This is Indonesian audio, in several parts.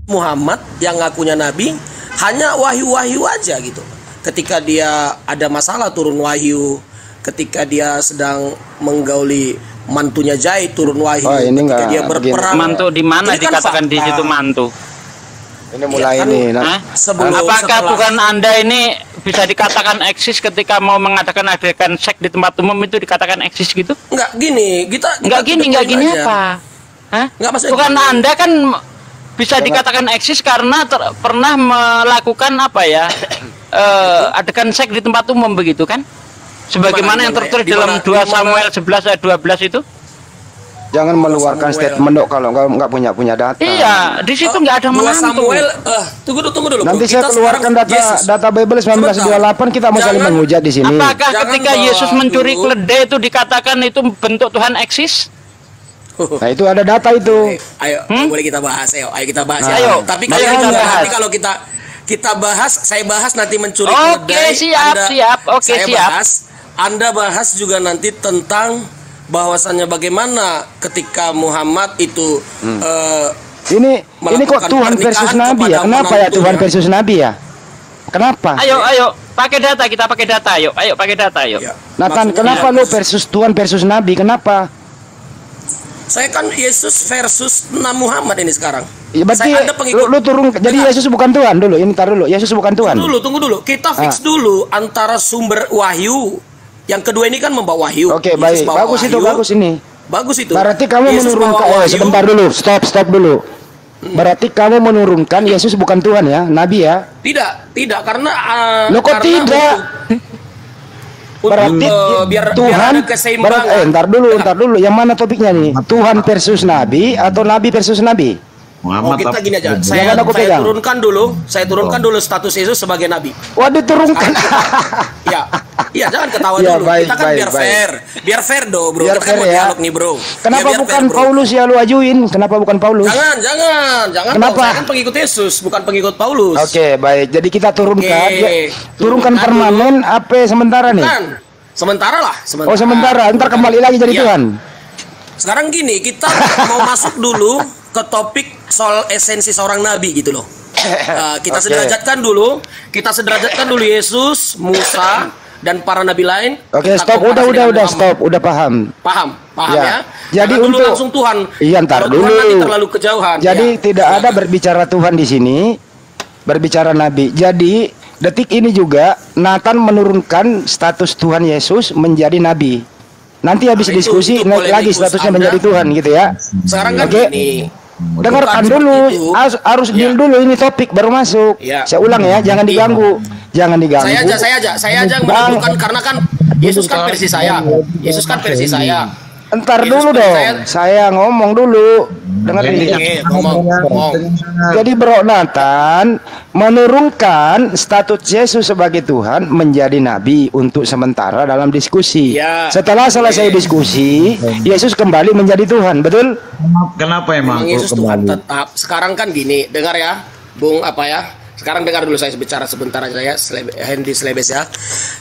Muhammad yang ngakunya nabi hanya wahyu-wahyu aja gitu. Ketika dia ada masalah turun wahyu, ketika dia sedang menggauli mantunya Zaid turun wahyu, ketika dia berperang. Mantu di mana dikatakan di situ mantu? Ini mulai kan, ini. Apakah Tuhan Anda ini bisa dikatakan eksis ketika mau mengadakan seks di tempat umum itu dikatakan eksis gitu? Enggak gini, enggak gini apa? Hah? Tuhan Anda kan bisa dikatakan eksis karena pernah melakukan apa ya? Adegan seks di tempat umum begitu kan? Sebagaimana yang tertulis dalam 2 Samuel 11 ayat 12 itu. Jangan meluarkan statement dok kalau nggak punya data. Iya, di situ nggak ada menantu. Samuel, tunggu dulu. Nanti saya keluarkan data Bible 1928 kita mau saling menghujat di sini. Apakah ketika Yesus mencuri keledai itu dikatakan itu bentuk Tuhan eksis? Nah itu ada data itu. Ayo, boleh kita bahas. Ayo kita bahas. Ayo. Tapi kalau kita bahas, saya bahas nanti mencuri keledai. Siap. Anda bahas juga nanti tentang bahwasannya bagaimana ketika Muhammad itu ini kok Tuhan versus Nabi ya? Kenapa ya Tuhan versus Nabi ya? Kenapa? Ayo pakai data, kita pakai data. Ayo pakai data. Ya. Nathan, kenapa lu versus Tuhan versus Nabi? Kenapa? Saya kan Yesus versus Muhammad ini sekarang. Ya berarti lu turun. Jadi Yesus bukan Tuhan dulu. Ini tar dulu. Yesus bukan Tuhan. Tunggu dulu. Kita fix dulu antara sumber wahyu. Yang kedua ini kan membawa wahyu. Oke, baik. Bagus wahyu. Bagus itu. Berarti kamu Yesus menurunkan sebentar dulu. Stop dulu. Berarti kamu menurunkan Yesus bukan Tuhan ya, Nabi ya? Tidak karena loh kok tidak? Berarti biar Tuhan keseimbangan. Ntar dulu. Yang mana topiknya nih? Tuhan versus Nabi atau Nabi versus Nabi? Kita gini aja. Saya turunkan dulu status Yesus sebagai nabi. Waduh, turunkan. Iya, jangan ketawa dulu. Kita kan biar fair bro. Biar kita kan mau dialog nih, bro. Kenapa bukan Paulus ya lu ajuin? Kenapa bukan Paulus? Jangan. Kenapa? Saya kan pengikut Yesus, bukan pengikut Paulus. Oke, baik. Jadi kita turunkan. Turunkan permanen apa sementara nih? Sementara lah. Oh, sementara. Ntar kembali lagi jadi Tuhan. Sekarang gini, kita mau masuk dulu ke topik soal esensi seorang nabi gitu loh. Kita sederajatkan dulu Yesus, Musa dan para nabi lain. Oke, stop. Udah paham ya. Jadi dulu untuk langsung Tuhan. Iya, ntar dulu. Tuhan nanti terlalu kejauhan. Jadi tidak ada berbicara Tuhan di sini, berbicara nabi. Jadi detik ini juga Nathan menurunkan status Tuhan Yesus menjadi nabi. Nanti habis diskusi naik lagi statusnya menjadi Tuhan gitu ya. Sekarang kan gini. Dengarkan dulu, harus deal dulu ini topik baru masuk. Saya ulang ya, jangan diganggu. Saya aja menentukan karena kan Yesus kan versi saya. Entar dulu dong. Saya ngomong dulu. Dengerin. Ngomong. Jadi Bro Nathan menurunkan status Yesus sebagai Tuhan menjadi nabi untuk sementara dalam diskusi. Setelah selesai diskusi, Yesus kembali menjadi Tuhan, betul? Kenapa emang Yesus Tuhan tetap? Sekarang kan gini, dengar ya, Bung Sekarang dengar dulu saya bicara sebentar aja ya, Hendy Slebes ya.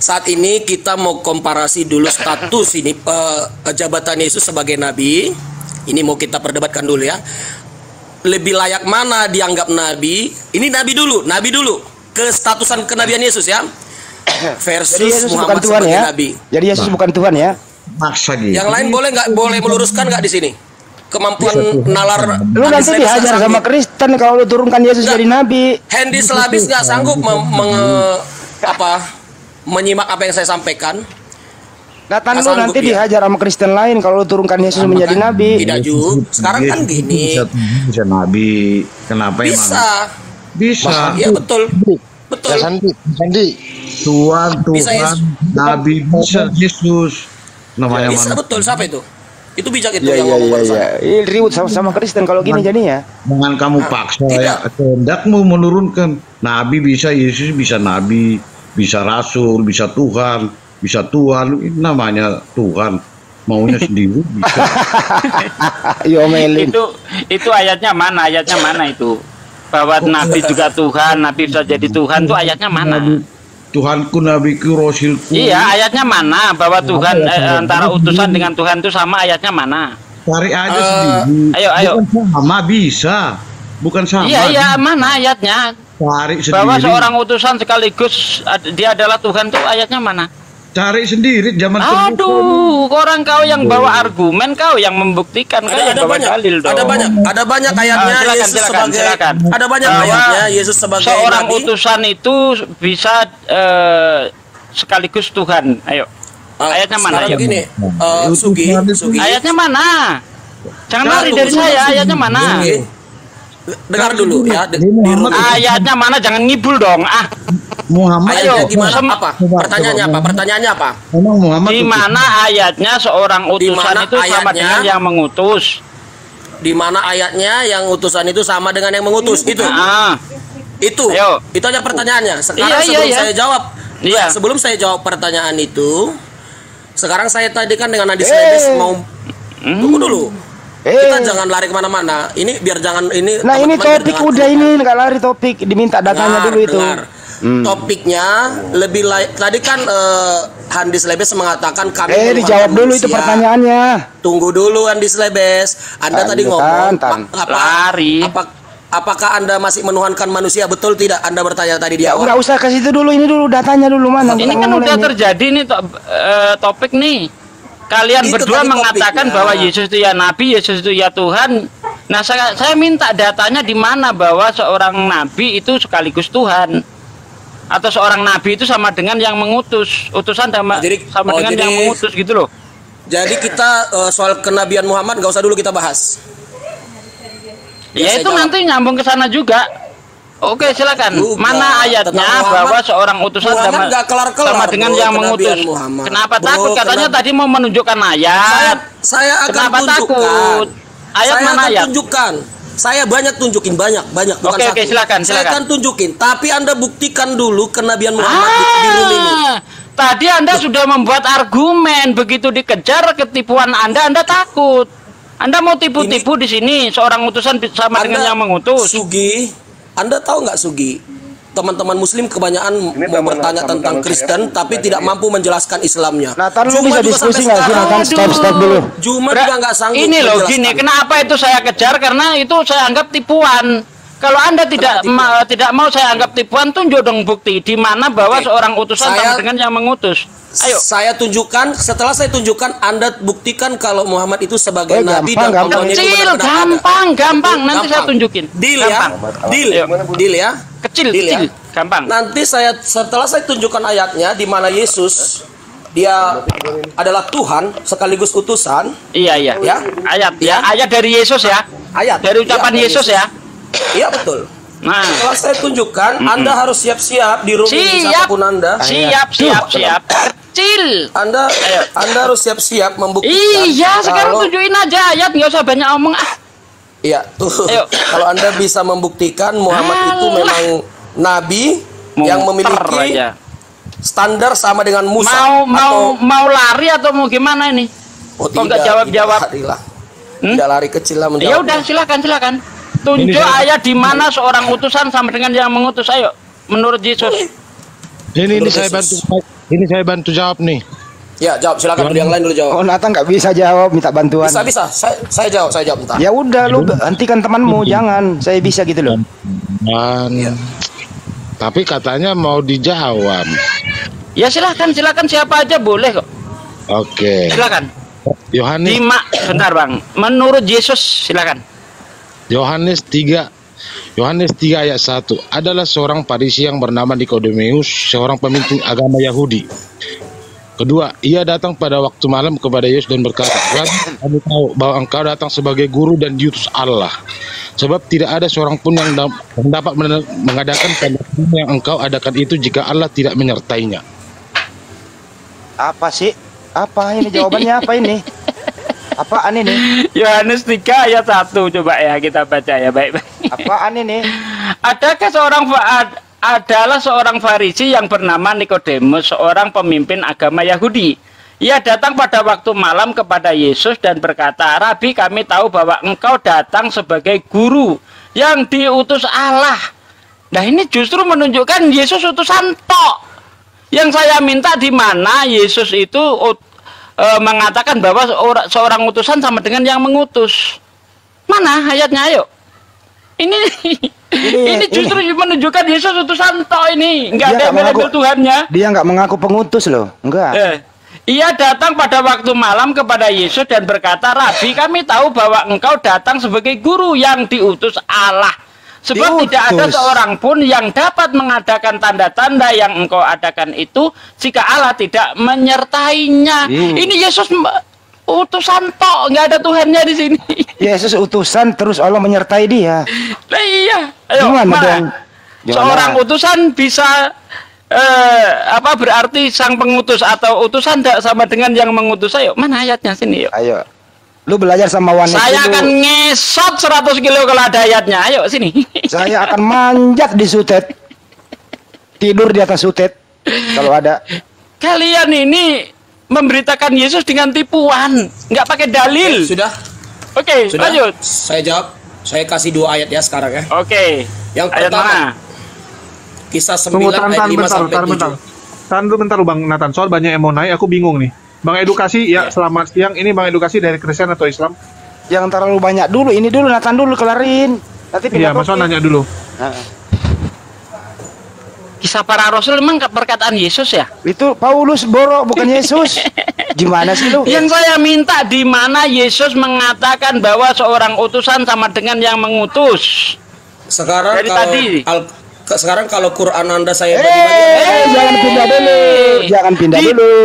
Saat ini kita mau komparasi dulu status ini jabatan Yesus sebagai nabi. Ini mau kita perdebatkan dulu ya. Lebih layak mana dianggap nabi? Ini nabi dulu. Kestatusan kenabian Yesus ya. Versus Yesus Muhammad bukan Tuhan sebagai ya. nabi. Jadi Yesus bukan Tuhan ya. Maksa gitu. Yang lain boleh meluruskan nggak di sini? Kemampuan nalar. Lu nanti dihajar sama Kristen kalau lu turunkan Yesus jadi nabi. Hendy Slabis nggak sanggup menyimak apa yang saya sampaikan. Nathan lu nanti dihajar sama Kristen lain kalau lu turunkan Yesus menjadi nabi. Tidak juga. Sekarang kan gini. Bisa nabi. Kenapa emang? Bisa. Iya betul. Sandi. Tuhan, nabi bisa Yesus. Namanya bisa betul. Siapa itu? Itu bijak itu yang ngomong. Ini ribut sama Kristen kalau gini jadinya. Dengan kamu paksa ya, kehendakmu menurunkan nabi bisa, Yesus bisa nabi, bisa rasul, bisa Tuhan, ini namanya Tuhan maunya sendiri bisa. Itu ayatnya mana itu? Bahwa nabi juga Tuhan, nabi bisa jadi Tuhan, itu ayatnya mana? Tuhanku, nabiku, rasulku. Iya, ayatnya mana? Bahwa Tuhan antara utusan dengan Tuhan itu sama, ayatnya mana? Cari aja sendiri. Ayo. Sama bisa. Bukan sama. Iya, mana ayatnya? Cari sendiri. Bahwa seorang utusan sekaligus dia adalah Tuhan tuh ayatnya mana? Cari sendiri zaman Aduh, orang kau yang bawa argumen, kau yang membuktikan, kau yang bawa dalil dong. Ada banyak ayatnya silakan. Ada banyak ayatnya Yesus sebagai seorang nabi. utusan itu bisa sekaligus Tuhan. Ayo. Ayatnya mana? Ayo. Gini, Sugi. Ayatnya mana? Jangan lari dari saya. Ayatnya mana? Dengar dulu ya. Ayatnya mana? Jangan ngibul dong. Muhammad. Ayatnya gimana? Apa? Pertanyaannya apa? Memang Muhammad. Di mana ayatnya seorang utusan itu sama dengan yang mengutus? Di mana ayatnya yang utusan itu sama dengan yang mengutus? Itu. Itu aja pertanyaannya. Sekarang saya jawab. Iya. Sebelum saya jawab pertanyaan itu, sekarang saya tadi kan dengan Hadis Lebes mau tunggu dulu. Kita jangan lari kemana-mana. Ini biar jangan ini. Nah ini topik udah ini nggak lari topik. Diminta datanya dulu itu. Topiknya lebih tadi kan Handis Lebes mengatakan kami dijawab dulu itu pertanyaannya. Tunggu dulu Handis Lebes. Anda tadi ngomong lari. Apakah Anda masih menuhankan manusia? Betul tidak? Anda bertanya tadi di awal. Enggak usah kasih itu dulu, ini dulu datanya dulu mana. Ini kan udah terjadi nih topik nih. Kalian itu berdua mengatakan bahwa Yesus itu ya nabi, Yesus itu ya Tuhan. Nah, saya minta datanya di mana bahwa seorang nabi itu sekaligus Tuhan. Atau seorang nabi itu sama dengan yang mengutus. Utusan sama dengan yang mengutus gitu loh. Jadi kita soal kenabian Muhammad nggak usah dulu kita bahas. Ya itu nanti nyambung ke sana juga. Oke, silakan. Mana ayatnya bahwa seorang utusan sama dengan yang mengutus? Kenapa takut? Katanya tadi mau menunjukkan ayat. Saya akan kenapa takut? Ayat mana ayat? Tunjukkan. Saya banyak tunjukin banyak bukan satu. Oke, silakan. Saya akan tunjukin, tapi Anda buktikan dulu kenabian Muhammad di room ini. Tadi Anda sudah membuat argumen, begitu dikejar ketipuan Anda takut. Anda mau tipu-tipu di sini seorang utusan sama dengan yang mengutus. Sugi, Anda tahu nggak Sugi? Teman-teman Muslim kebanyakan mau bertanya tentang Kristen, tapi tidak mampu menjelaskan Islamnya. Nathan, lu bisa diskusi nggak sih? Nathan, stop dulu. Cuma juga nggak sanggup. Ini loh gini, kenapa itu saya kejar? Karena itu saya anggap tipuan. Kalau Anda tidak mau saya anggap tipuan, tunjuk dong bukti di mana bahwa seorang utusan sama dengan yang mengutus. Ayo. Saya tunjukkan, setelah saya tunjukkan, Anda buktikan kalau Muhammad itu sebagai nabi dan pembawa kecil, gampang. Nanti saya tunjukin. Deal ya. Kecil, gampang. Nanti setelah saya tunjukkan ayatnya di mana Yesus dia adalah Tuhan sekaligus utusan. Iya. Ya. Ayat dari Yesus ya. Ayat. Dari ucapan Yesus ya. Iya betul. Nah, setelah saya tunjukkan, Anda harus siap-siap di room ini siapapun Anda. Siap. Kecil. Anda harus siap-siap membuktikan. Iya, sekarang tunjukin aja ayat, nggak usah banyak omong. Iya, tuh. Kalau Anda bisa membuktikan Muhammad itu memang nabi yang memiliki standar sama dengan Musa. Mau lari atau mau gimana ini? Kok nggak jawab-jawab? Tidak lari kecil lah menjawab. Ya udah, silakan. Tunjuk ayat di mana seorang utusan sama dengan yang mengutus. Ayo, menurut Yesus. Ini saya bantu jawab nih. Ya, jawab silakan. Yang lain dulu jawab. Oh, Nathan nggak bisa jawab, minta bantuan. Bisa. Saya jawab bentar. Ya udah, lu hentikan temanmu, jangan. Saya bisa gitu loh. Tapi katanya mau dijawab. Ya silakan siapa aja boleh kok. Oke. Silakan. Yohanes. Bentar Bang. Menurut Yesus silakan. Yohanes 3 ayat 1. Adalah seorang Farisi yang bernama Nikodemus, seorang pemimpin agama Yahudi. Kedua, ia datang pada waktu malam kepada Yesus dan berkata, "Kami tahu bahwa engkau datang sebagai guru dan diutus Allah. Sebab tidak ada seorang pun yang dapat mengadakan tanda-tanda yang engkau adakan itu jika Allah tidak menyertainya." Apa sih? Apa ini jawabannya apa ini? Apaan ini? Yohanes 3 ayat 1 coba ya kita baca ya baik-baik. Apaan ini? Adalah seorang Farisi yang bernama Nikodemus, seorang pemimpin agama Yahudi. Ia datang pada waktu malam kepada Yesus dan berkata, "Rabi, kami tahu bahwa engkau datang sebagai guru yang diutus Allah." Nah, ini justru menunjukkan Yesus utusan tok. Yang saya minta di mana Yesus itu mengatakan bahwa seorang utusan sama dengan yang mengutus. Mana ayatnya, ayo? Ini justru menunjukkan Yesus utusan toh ini. Enggak ada yang label Tuhannya. Dia enggak mengaku pengutus loh. Enggak. Ia datang pada waktu malam kepada Yesus dan berkata, "Rabi, kami tahu bahwa engkau datang sebagai guru yang diutus Allah. Sebab tidak ada seorang pun yang dapat mengadakan tanda-tanda yang engkau adakan itu jika Allah tidak menyertainya." Ini Yesus utusan tok, nggak ada Tuhannya di sini. Yesus utusan terus Allah menyertai dia. Nah, iya. Ayo, Gimana? Seorang utusan bisa apa berarti sang pengutus atau utusan tidak sama dengan yang mengutus? Ayo, mana ayatnya sini? Yuk. Ayo. Lu belajar sama wanita. Saya akan ngesot 100 kilo kalau ada ayatnya. Ayo sini. Saya akan manjat di sutet. Tidur di atas sutet kalau ada. Kalian ini memberitakan Yesus dengan tipuan, nggak pakai dalil. Sudah. Oke, lanjut. Saya jawab. Saya kasih 2 ayat ya sekarang ya. Oke. Yang ayat pertama. mana? Kisah 9 ayat 5 sampai 7. Tahan dulu bentar Bang Nathan, soal banyak yang mau naik, aku bingung nih. Bang Edukasi, ya selamat siang. Ini Bang Edukasi dari Kristen atau Islam? Jangan terlalu banyak dulu, ini dulu Nathan dulu kelarin. Nanti pindah. Iya, Mas nanya dulu. Kisah para Rasul memang perkataan Yesus ya? Itu Paulus Boro, bukan Yesus. Gimana sih lu? Yang saya minta di mana Yesus mengatakan bahwa seorang utusan sama dengan yang mengutus. Sekarang dari kalau tadi. Sekarang kalau Quran Anda saya jangan pindah dulu. Jangan pindah dulu.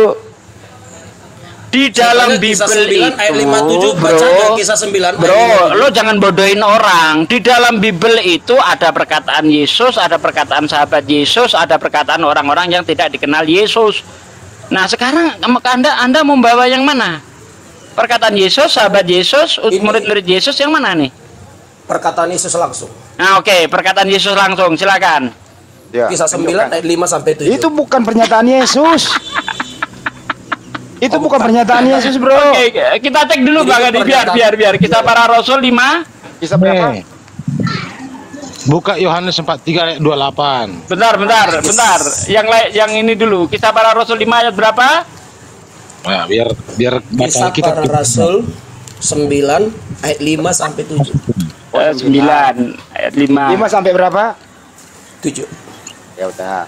Di dalam Bible itu, ayat 57 baca kisah 9. Bro, lo jangan bodohin orang. Di dalam Bible itu ada perkataan Yesus, ada perkataan sahabat Yesus, ada perkataan orang-orang yang tidak dikenal Yesus. Nah, sekarang Anda membawa yang mana? Perkataan Yesus, sahabat Yesus, murid-murid Yesus yang mana nih? Perkataan Yesus langsung. Nah, oke, perkataan Yesus langsung, silakan. Ya, kisah 9 ayat 5 sampai 7. Itu bukan pernyataan Yesus. Itu bukan pernyataan Yesus, Bro. Oke, kita cek dulu Bang Adi, biar kita para Rasul 5. Kisah berapa? Buka Yohanes 4:3 ayat 28. Bentar. Yang ini dulu. Kisah para Rasul 5 ayat berapa? Nah, biar Kisah kita para Rasul 9 ayat 5 sampai 7. 9 ayat 5. 5 sampai berapa? 7. Ya udah.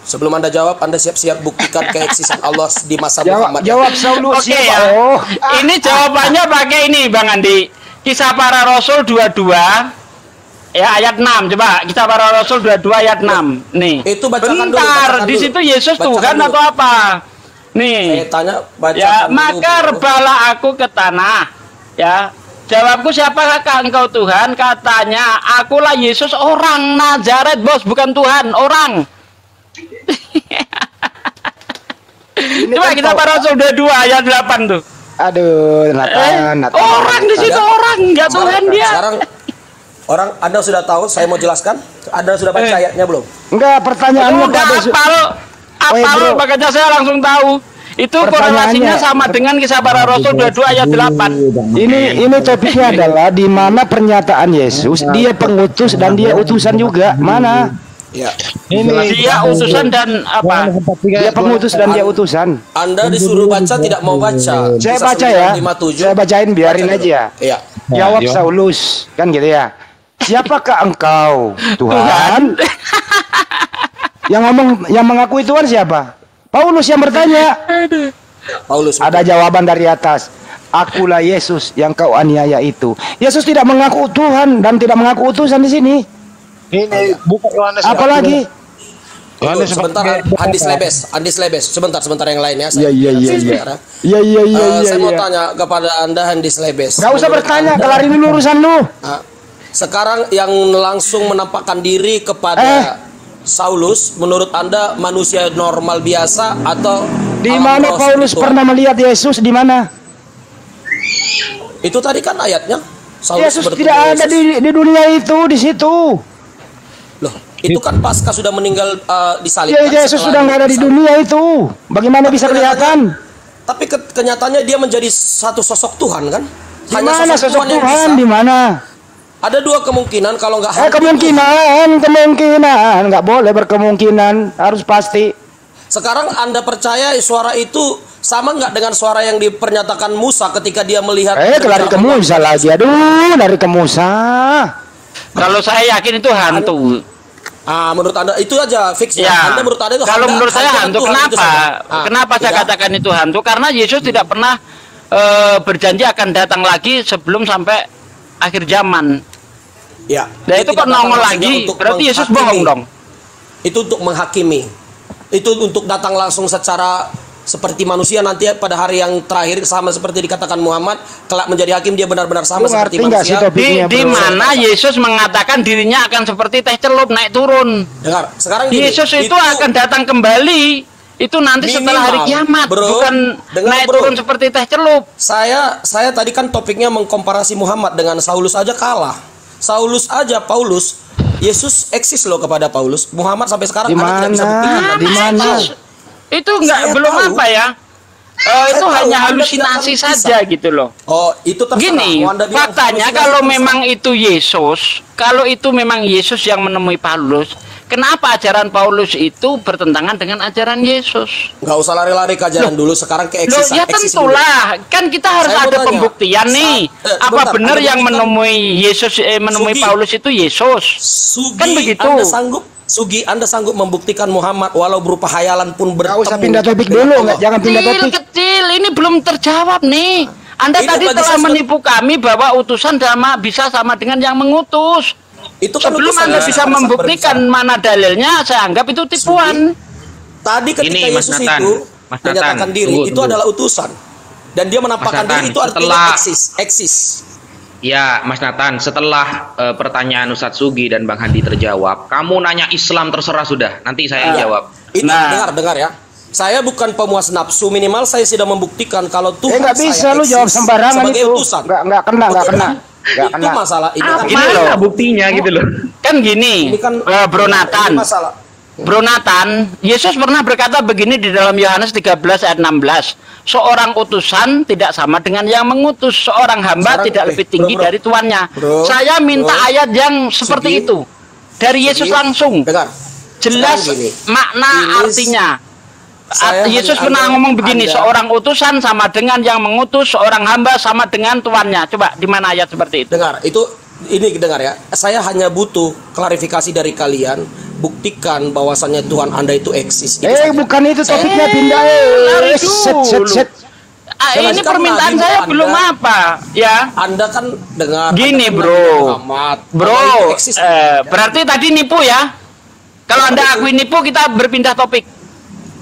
Sebelum Anda jawab, Anda siap-siap buktikan keeksisan Allah di masa Muhammad. Jawab Saulus. Oke ya. Ini jawabannya pakai ini Bang Andi. Kisah para Rasul 22 ya ayat 6. Coba Kisah para Rasul 22 ayat 6. Nih. Itu bacakan bentar, di situ Yesus Tuhan atau apa? Nih. Saya tanya bacakan ya, maka rebalah aku ke tanah. Ya. Jawabku, siapakah engkau Tuhan? Katanya, akulah Yesus orang Nazaret, Bos, bukan Tuhan, orang. Coba kita para Rasul 22 ayat 8 tuh. Aduh, Nathan. Orang di situ orang, enggak Tuhan dia. Sekarang orang Anda sudah tahu, saya mau jelaskan. Anda sudah baca ayatnya belum? Enggak, pertanyaannya udah apal, makanya saya langsung tahu. Itu korelasinya sama dengan Kisah para Rasul 22 ayat 8. Ini topiknya adalah di mana pernyataan Yesus, dia pengutus dan dia utusan juga. Mana? Ya. Dia utusan dan apa? Dia pengutus dan dia utusan. Anda disuruh baca tidak mau baca. Saya baca ya. Saya bacain, biarin aja. Iya. Jawab Saulus, kan gitu ya. Siapakah engkau, Tuhan? Yang mengaku Tuhan siapa? Paulus yang bertanya. Paulus. Ada jawaban dari atas. Akulah Yesus yang kau aniaya itu. Yesus tidak mengaku Tuhan dan tidak mengaku utusan di sini. Ini buka Yohanes. Apalagi? Yohanes sebentar, Andis Lebes. Sebentar yang lain ya. Iya. Saya mau tanya kepada Anda, Andis Lebes. Gak usah bertanya, kelarin dulu urusan lu. Sekarang yang langsung menampakkan diri kepada Saulus, menurut Anda manusia normal biasa atau di mana Paulus pernah melihat Yesus? Di mana? Itu tadi kan ayatnya. Saulus Yesus tidak ada di dunia itu, di situ. Loh, itu kan pasca sudah meninggal disalib. Ya, Yesus sudah nggak ada di dunia itu. Bagaimana bisa kelihatan? Tapi kenyataannya dia menjadi satu sosok Tuhan kan? Di mana sosok Tuhan? Di mana? Ada dua kemungkinan kalau nggak kemungkinan nggak boleh berkemungkinan, harus pasti. Sekarang Anda percaya suara itu Sama nggak dengan suara yang dipernyatakan Musa ketika dia melihat lari ke Musa lagi. Aduh, lari ke Musa. Kalau saya yakin itu hantu. Menurut Anda itu aja fix ya? Anda menurut Anda itu kalau menurut saya hantu, kenapa? Kenapa saya katakan itu hantu? Karena Yesus tidak pernah berjanji akan datang lagi sebelum sampai akhir zaman. Ya. Nah itu kok nongol lagi, berarti Yesus bohong dong. Itu untuk menghakimi. Itu untuk datang langsung secara seperti manusia nanti pada hari yang terakhir, sama seperti dikatakan Muhammad kelak menjadi hakim, dia benar-benar sama seperti manusia. Di mana Yesus mengatakan dirinya akan seperti teh celup naik turun. Dengar, sekarang gini, Yesus itu akan datang kembali itu nanti setelah hari kiamat, bukan naik turun seperti teh celup. Saya tadi kan topiknya mengkomparasi Muhammad dengan Saulus aja kalah. Saulus aja Paulus, Yesus eksis loh kepada Paulus. Muhammad sampai sekarang tidak bisa buktikan. Di mana? Itu belum tahu. Apa ya? Itu hanya halusinasi saja gitu loh. Oh, itu terserah. Gini, faktanya kalau memang itu Yesus, kalau itu memang Yesus yang menemui Paulus, kenapa ajaran Paulus itu bertentangan dengan ajaran Yesus? Nggak usah lari-lari ke ajaran dulu, sekarang ke eksis. Ya tentulah, kan kita harus ada pembuktian nih. Apa benar yang menemui Yesus, menemui Paulus itu Yesus? Kan begitu. Anda sanggup membuktikan Muhammad walau berupa hayalan pun bertemu? Nggak usah pindah topik dulu, jangan pindah topik. Kecil, ini belum terjawab nih. Anda tadi telah menipu kami bahwa utusan bisa sama dengan yang mengutus. Itu kan sebelum Anda bisa membuktikan mana dalilnya, saya anggap itu tipuan. Tadi ketika Yesus itu menyatakan diri, itu adalah utusan. Dan dia menampakkan diri, itu artinya eksis. Ya, Mas Nathan, setelah pertanyaan Ustadz Sugi dan Bang Hadi terjawab, kamu nanya Islam terserah sudah, nanti saya jawab. Ini dengar ya. Saya bukan pemuas nafsu, minimal saya sudah membuktikan kalau Tuhan nggak bisa lu jawab sembarangan itu. Nggak kena. Itu masalah. Gini loh buktinya gitu loh. Kan gini, Bro Nathan. Bro Nathan, Yesus pernah berkata begini di dalam Yohanes 13 ayat 16. Seorang utusan tidak sama dengan yang mengutus. Seorang hamba tidak lebih tinggi dari tuannya. Saya minta ayat yang seperti itu dari Yesus langsung. Jelas makna artinya. Yesus pernah ngomong begini, seorang utusan sama dengan yang mengutus, seorang hamba sama dengan tuannya. Coba di mana ayat seperti itu? Dengar, ini dengar ya. Saya hanya butuh klarifikasi dari kalian. Buktikan bahwasannya Tuhan Anda itu eksis. Bukan itu topiknya, pindah. Ini permintaan saya belum apa ya. Anda kan dengar. Gini bro, berarti tadi nipu ya. Kalau Anda akui nipu, kita berpindah topik.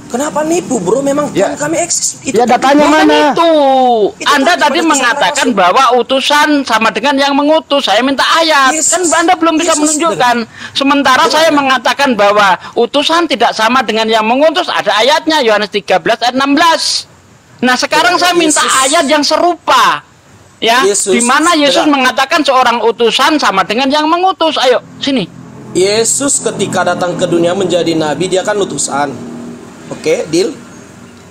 Kenapa nipu bro? Memang Tuhan kami eksis. Itu datanya mana? Itu Anda tadi mengatakan bahwa utusan sama dengan yang mengutus. Saya minta ayat. Kan Anda belum bisa menunjukkan. Sementara saya mengatakan bahwa utusan tidak sama dengan yang mengutus. Ada ayatnya, Yohanes 13 ayat 16. Nah sekarang saya minta ayat yang serupa. Ya, di mana Yesus mengatakan seorang utusan sama dengan yang mengutus. Ayo, sini. Yesus ketika datang ke dunia menjadi nabi, dia kan utusan. Oke, deal.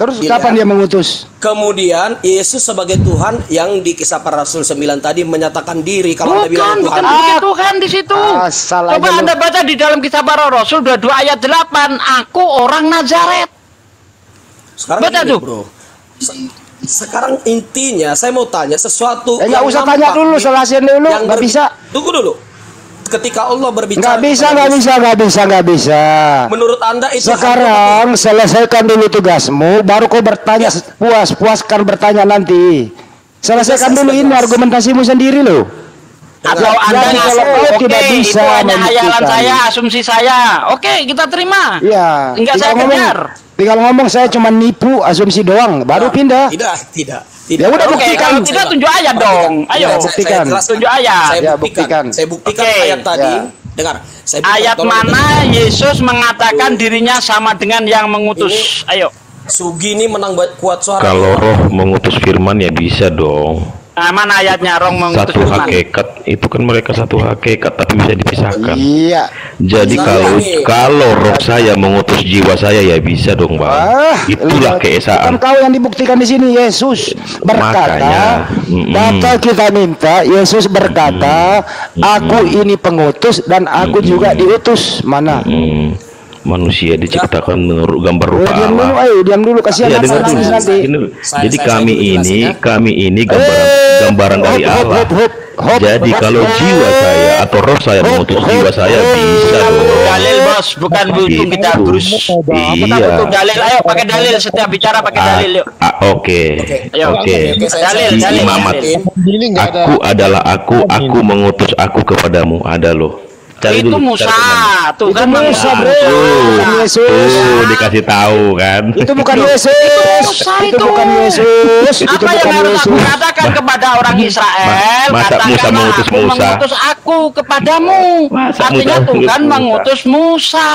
Terus kapan dia mengutus? Kemudian Yesus sebagai Tuhan yang di Kisah Para Rasul 9 tadi menyatakan diri kalau Anda bilang Tuhan. Tuhan di situ. Coba Anda baca di dalam Kisah Para Rasul 22 ayat 8, aku orang Nazaret. Sekarang baca tuh, bro. Sekarang intinya saya mau tanya sesuatu. Nggak usah tanya dulu, selesaiin dulu. Nggak bisa. Tunggu dulu. Ketika Allah berbicara, nggak bisa. Menurut Anda itu sekarang selesaikan dulu tugasmu, baru kau bertanya puaskan bertanya nanti. Selesaikan dulu ini argumentasimu sendiri loh. Atau Anda tidak bisa, itu hanya hayalan saya, asumsi saya. Oke, kita terima. Iya. Enggak saya kejar. Tinggal ngomong saya cuma nipu, asumsi doang, baru pindah. Tidak. Ya udah buktikan. Tidak, tunjuk ayat dong. Ayo buktikan. Tunjuk ayat. Saya buktikan ayat tadi. Dengar. Ayat mana Yesus mengatakan dirinya sama dengan yang mengutus? Ayo. Sugi ini menang kuat suara. Kalau roh mengutus firman ya bisa dong. Nah, mana ayatnya roh mengutus satu firman? Hakikat itu kan mereka satu hakikat tapi bisa dipisahkan. Iya. Jadi kalau roh saya mengutus jiwa saya ya bisa dong bang. Itulah keesaan. Kan kau yang dibuktikan di sini. Yesus berkata, data kita minta. Yesus berkata, aku ini pengutus dan aku juga diutus. Mana? manusia diciptakan menurut gambar rupa diam dulu, Allah. ayo diam dulu, kasihan Ya, dengar Nathan dulu. nanti. Jadi kami ini gambaran dari Allah. Jadi kalau jiwa saya atau roh saya mengutus jiwa saya bisa dong. Dalil bos, bukan butuh kita terus. Kita butuh Iya. dalil. Ayo pakai dalil, setiap bicara pakai dalil yuk. Oke. Ayo. Dalil, Di dalil. imamat. Aku mengutus aku kepadamu. Ada loh. Cari Itu dulu, Musa, cari tuh kan Musa, bro. Tuh, dikasih tahu kan. Itu bukan Yesus. Itu bukan Yesus. Itu Apa yang bukan harus aku Yesus. katakan kepada orang Israel? Masa Musa Katakanlah, mengutus aku Musa? mengutus aku kepadamu. Masa Artinya Musa Tuhan mengutus mengutus Musa.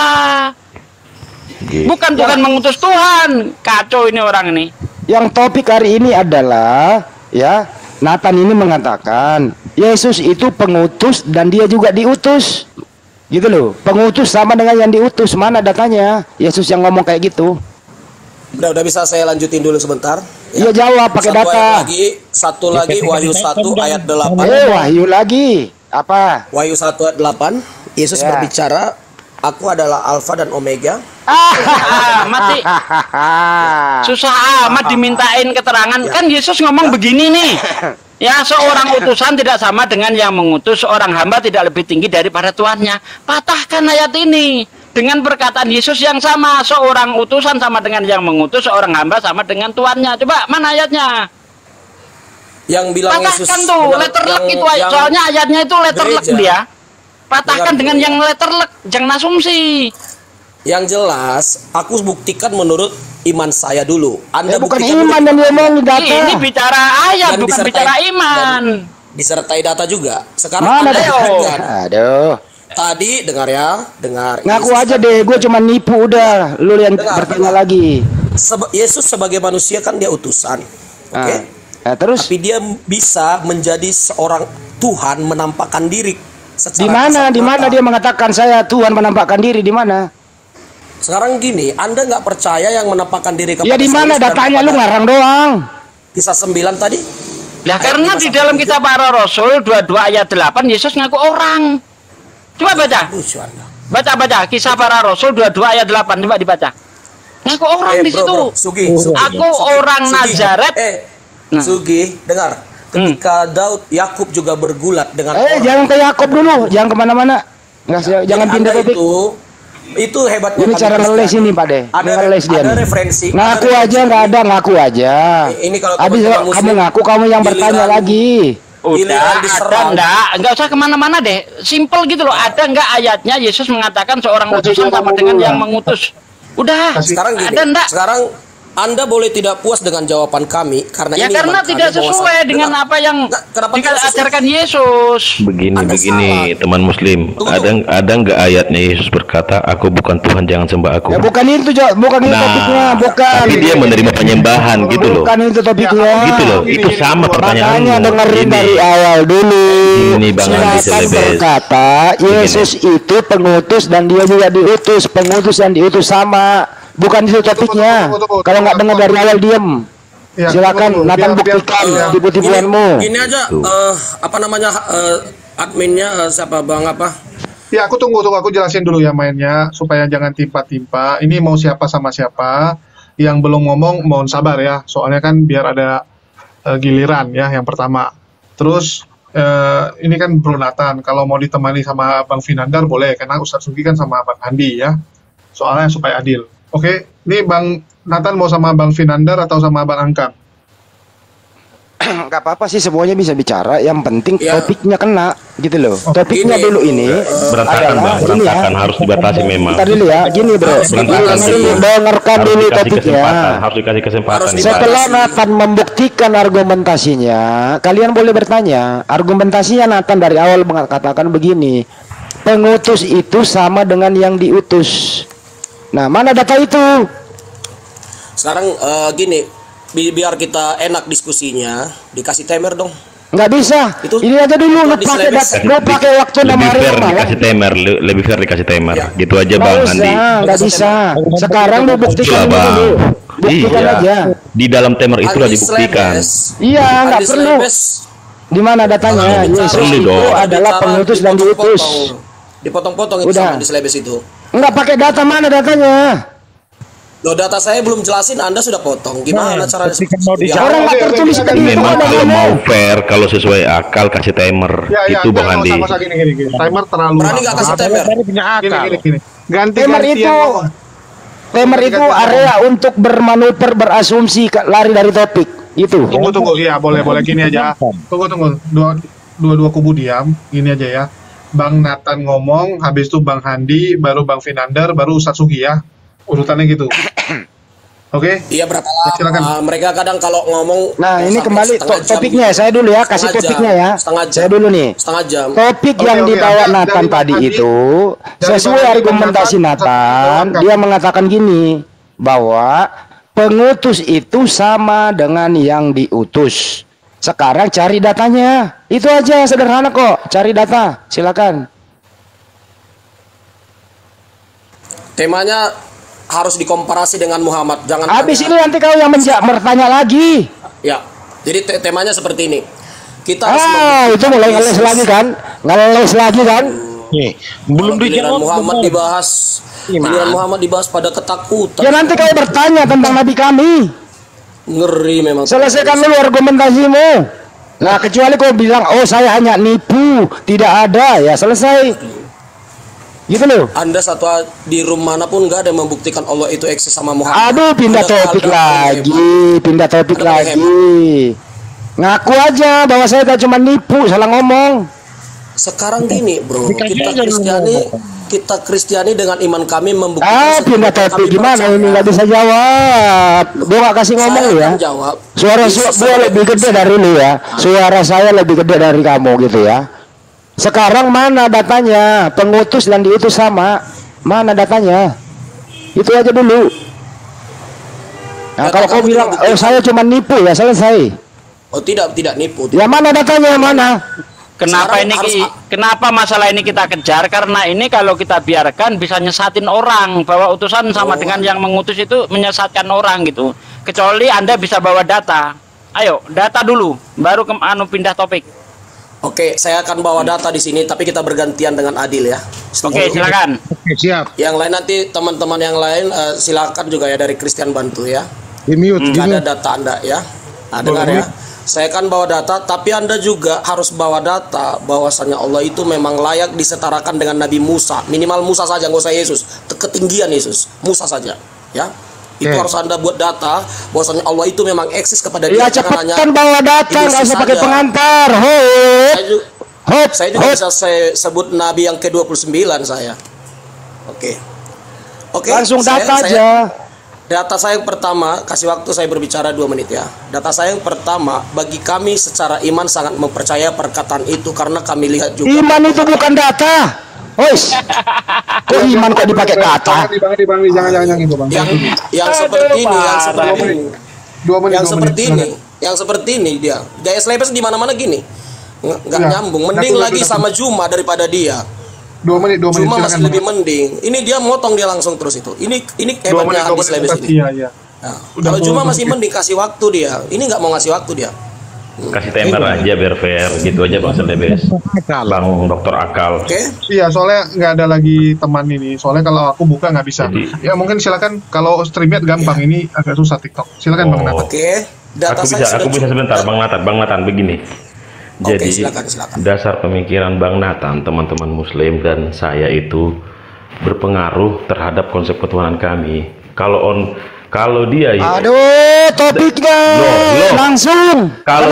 Bukan Tuhan mengutus Tuhan. Kacau ini orang ini. Yang topik hari ini adalah ya, Nathan ini mengatakan Yesus itu pengutus dan dia juga diutus. Gitu loh. Pengutus sama dengan yang diutus. Mana datanya? Yesus yang ngomong kayak gitu. Udah bisa saya lanjutin dulu sebentar. Iya, jawab pakai data. Satu lagi Wahyu 1 ayat 8. Wahyu lagi. Apa? Wahyu 1 ayat 8. Yesus Ya. berbicara, aku adalah Alfa dan Omega. Mati. Susah amat dimintain keterangan. Kan Yesus ngomong begini nih. Ya, seorang utusan tidak sama dengan yang mengutus, seorang hamba tidak lebih tinggi daripada tuannya. Patahkan ayat ini dengan perkataan Yesus yang sama, seorang utusan sama dengan yang mengutus, seorang hamba sama dengan tuannya. Coba mana ayatnya? Yang bilang Yesus Patahkan tuh, letter luck itu, soalnya ayatnya itu letter luck gereja. dia. Patahkan dengan yang letter luck, jangan asumsi. Yang jelas, aku buktikan menurut iman saya dulu. Anda Bukan buktikan iman yang dia ngomong data. Ini bicara ayat, Dan bukan disertai- bicara iman. disertai data juga. Sekarang Mana Anda data? buktikan. Aduh. Tadi dengar ya, dengar. Ngaku Yesus- aja deh, gue cuma nipu udah. Lu yang Dengar, bertanya dengar. lagi. Yesus sebagai manusia kan dia utusan. Oke. Nah, terus Tapi dia bisa menjadi seorang Tuhan menampakkan diri. di mana? Di mana dia mengatakan saya Tuhan menampakkan diri di mana? Sekarang gini, Anda nggak percaya yang menampakkan diri kepada Ya di mana saya dan datanya? Lu kepada ngarang doang. Kisah 9 tadi? Lah karena di dalam kitab para rasul 22 ayat 8 Yesus ngaku orang. Coba baca. Lucu Anda. Baca kisah para rasul 22 ayat 8 coba dibaca. Ngaku orang di situ. Sugi, Aku orang Nazaret. Nah. Sugi, dengar. Ketika Daud, Yakub juga bergulat dengan Jangan ke Yakob dulu, jangan kemana-mana. Nggak, jangan pindah Anda topik. itu hebatnya. Ini kami cara Kristen. ngeles ini Pak De. Ada, Ngeles dia. ada nih. referensi. Ngaku ada aja nggak ada, ngaku aja. Ini kalau Habis teman-teman kamu Muslim, ngaku, kamu yang bertanya giliran- lagi. Giliran Udah, diserang. ada enggak usah kemana-mana deh. Simple gitu loh. Ada enggak ayatnya Yesus mengatakan seorang utusan sama dengan yang mengutus? Udah. Sekarang gini, ada enggak? sekarang Anda boleh tidak puas dengan jawaban kami karena Ya ini karena iman tidak kami bahwa sesuai saya- dengan Dengar. apa yang Nggak, kenapa tidak sesuai? diajarkan Yesus. Begini, Anda teman Muslim. Tunggu. Ada nggak ayatnya Yesus berkata, aku bukan Tuhan, jangan sembah aku. Ya bukan itu, bukan itu topiknya, bukan. Tapi dia menerima penyembahan gitu loh. Bukan itu topiknya. Gitu loh, itu sama pertanyaanmu. Makanya dengerin Ini. dari awal dulu. Ini Bang Andi Silakan Selebes. berkata Yesus itu pengutus dan dia juga diutus. Pengutus dan diutus sama. Bukan itu topiknya. Tunggu. Kalau nggak dengar dari awal diam. Ya, Silakan tunggu, Nathan biar- buktikan biar- tipu-tipuanmu. Gini aja, apa namanya adminnya siapa Bang apa? Ya, aku tunggu, aku jelasin dulu ya mainnya supaya jangan timpa-timpa. Ini mau siapa sama siapa. Yang belum ngomong mohon sabar ya. Soalnya kan biar ada giliran ya yang pertama. Terus ini kan Bro Nathan, kalau mau ditemani sama Bang Finandar boleh karena Ustadz Sugi kan sama Bang Andi ya. Soalnya supaya adil. Oke, ini Bang Nathan mau sama Bang Finandar atau sama Bang Angkang? Nggak apa-apa sih, semuanya bisa bicara. Yang penting Ya. topiknya kena, gitu loh. Topiknya Gini, dulu ini Berantakan, adalah Bang, gini ya. berantakan, harus dibatasi memang. Ntar dulu ya, gini bro. Berantakan Ini dulu. dengarkan Harus dulu dikasih topiknya. kesempatan, harus dikasih kesempatan. Harus ini, Bang. Setelah Nathan membuktikan argumentasinya, kalian boleh bertanya. Argumentasinya Nathan dari awal mengatakan begini, pengutus itu sama dengan yang diutus. Nah, mana data itu? Sekarang gini, biar kita enak diskusinya, dikasih timer dong. Nggak bisa. Itu- Ini aja dulu, lu di pakai Selebes. data, lu pakai waktu 6 Lebih hari fair malam. dikasih timer, lebih fair dikasih timer. Ya. Gitu aja Nggak Bang usah, Andi. nggak bisa. Sekarang lu buktikan Itulah, Bang. dulu. Buktikan Iya. aja. Di dalam timer itulah Andi dibuktikan. Slebes. Iya, nggak Andi perlu. Slebes. Di mana datanya? Kalau bicara- Yesus Perlu itu dong. adalah bicara pengutus dan diutus. dipotong-potong itu Udah. sama di Slebes itu. Enggak pakai data, mana datanya? Loh, data saya belum jelasin, Anda sudah potong. Gimana caranya? Orang nggak tertulis tadi. Memang kalau mau fair, kalau sesuai akal kasih timer. Itu Bang Andi. Gini. Timer terlalu. Berani nggak kasih timer? Gini. Timer itu area untuk bermanuver, berasumsi, lari dari topik. Itu. Tunggu. Iya, boleh gini aja. Tunggu. Dua kubu diam. Gini aja ya. Bang Nathan ngomong, habis itu Bang Handi, baru Bang Finander, baru Ustadz Sugi ya. Urutannya gitu. Oke? Iya, berapa lama? Silakan. Mereka kadang kalau ngomong. Nah, ini kembali topiknya. Saya dulu ya, kasih topiknya ya. Saya dulu nih. Setengah jam. Topik yang dibawa Nathan tadi itu sesuai argumentasi Nathan, dia mengatakan gini, bahwa pengutus itu sama dengan yang diutus. Sekarang cari datanya. Itu aja, sederhana kok. Cari data. Silakan. Temanya harus dikomparasi dengan Muhammad. Jangan habis ini nanti kau yang bertanya lagi. Ya. Jadi temanya seperti ini. Kita itu mulai ngeles lagi kan? Ngeles lagi kan? Nih, belum dijawab. Muhammad dibahas. Giliran Muhammad dibahas pada ketakutan. Ya nanti kau bertanya tentang nabi kami. Ngeri memang. Selesaikan dulu argumentasimu. Nah, kecuali kau bilang, "Oh, saya hanya nipu, tidak ada." Ya, selesai. Gitu loh. Anda di room manapun nggak ada yang membuktikan Allah itu eksis sama Muhammad. Aduh, pindah topik lagi. Ngaku aja bahwa saya tak cuma nipu, salah ngomong. Sekarang gini, bro, kita Kristiani dengan iman kami membuktikan. Pindah topik gimana ini, nggak bisa jawab. Gua nggak kasih ngomong ya. Suara gua lebih gede dari lu ya. Suara saya lebih gede dari kamu gitu ya. Sekarang mana datanya? Pengutus dan diutus sama. Mana datanya? Itu aja dulu. Nah, kalau kau bilang, "Oh, saya cuma nipu," ya selesai. Oh, tidak nipu. Ya mana datanya, mana? Kenapa masalah ini kita kejar? Karena ini kalau kita biarkan bisa nyesatin orang, bahwa utusan sama dengan yang mengutus itu menyesatkan orang gitu. Kecuali Anda bisa bawa data. Ayo, data dulu, baru pindah topik. Oke, saya akan bawa data di sini, tapi kita bergantian dengan adil ya. Oke, silakan. Siap. Yang lain nanti teman-teman yang lain silakan juga ya, dari Christian bantu ya. Ada data Anda ya. Nah, dengar ya. Saya akan bawa data, tapi Anda juga harus bawa data bahwasanya Allah itu memang layak disetarakan dengan Nabi Musa. Minimal Musa saja, nggak usah Yesus. Ketinggian Yesus, Musa saja ya. Itu harus Anda buat data bahwasanya Allah itu memang eksis kepada dia. Ya, cepatkan bawa data, nggak usah pakai pengantar. Saya juga bisa saya sebut Nabi yang ke-29 saya. Oke. Langsung data aja. Data saya yang pertama, kasih waktu saya berbicara 2 menit ya. Data saya yang pertama, bagi kami secara iman sangat mempercaya perkataan itu karena kami lihat juga. Iman itu bukan data. Wes. Kok iman kok dipakai kata? Jangan itu, Bang. Yang seperti ini dia. Gaya selebes di mana-mana gini. Enggak nyambung. Mending lagi sama Juma daripada dia. 2 menit. Juma masih lebih mending. Ini dia motong dia langsung terus itu. Ini hebatnya habis selebes ini. Iya. Nah, kalau Juma masih mending kasih waktu dia. Ini nggak mau ngasih waktu dia. Kasih timer aja biar fair, gitu aja Bang Selebes. Bang Dokter Akal. Iya, soalnya nggak ada lagi teman ini. Soalnya kalau aku buka nggak bisa. Ya mungkin silakan, kalau streamnya gampang, ini agak susah TikTok. Silakan Bang Nathan. Aku bisa sebentar Bang Nathan begini. Jadi silakan. Dasar pemikiran Bang Nathan, teman-teman Muslim dan saya itu berpengaruh terhadap konsep ketuhanan kami. Kalau dia topiknya langsung. Kalau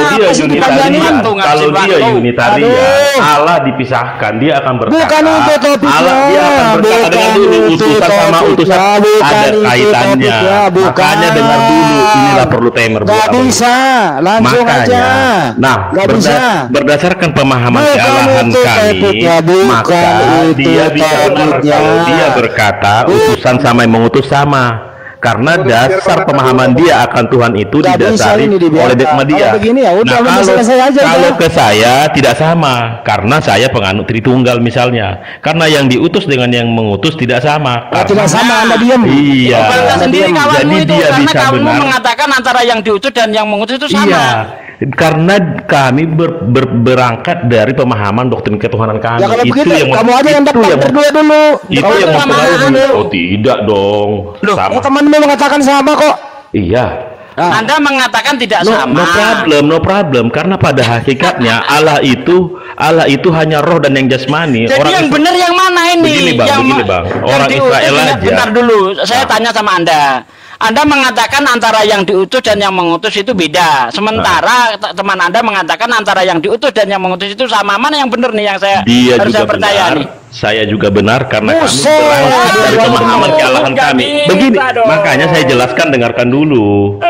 dia Unitaria, Allah dipisahkan, dia akan berkata. Bukan itu topiknya. Allah dia akan berkata dengan dulu, utusan sama utusan ada kaitannya. Makanya dengar dulu, inilah perlu timer. Gak bisa, langsung aja. Nah, berdasarkan pemahaman kealahan kami, maka dia bisa kalau dia berkata utusan sama yang mengutus sama. Karena dasar pemahaman dia akan Tuhan itu didasari oleh dogma dia. Kalau ke saya tidak sama, karena saya penganut Tritunggal misalnya. Karena yang diutus dengan yang mengutus tidak sama. Tidak sama, Anda diam. Iya. Jadi dia bisa benar. Kamu mengatakan antara yang diutus dan yang mengutus itu sama. Iya. Karena kami berangkat dari pemahaman doktrin ketuhanan kami. Ya kalau itu begitu, yang kamu aja yang dapat berdua dulu. Itu yang mempengaruhi. Oh tidak dong. Loh, sama. Temanmu mengatakan sama kok. Iya. Anda mengatakan tidak sama. No problem. Karena pada hakikatnya Allah itu hanya roh dan yang jasmani. Jadi yang benar yang mana ini? Begini bang. Orang Israel aja. Bentar dulu, saya tanya sama Anda. Anda mengatakan antara yang diutus dan yang mengutus itu beda. Sementara teman Anda mengatakan antara yang diutus dan yang mengutus itu sama. Mana yang benar nih yang saya harus percaya nih? Saya juga benar karena kami berangkat dari pemahaman kealahan kami. Begini, makanya saya jelaskan, dengarkan dulu.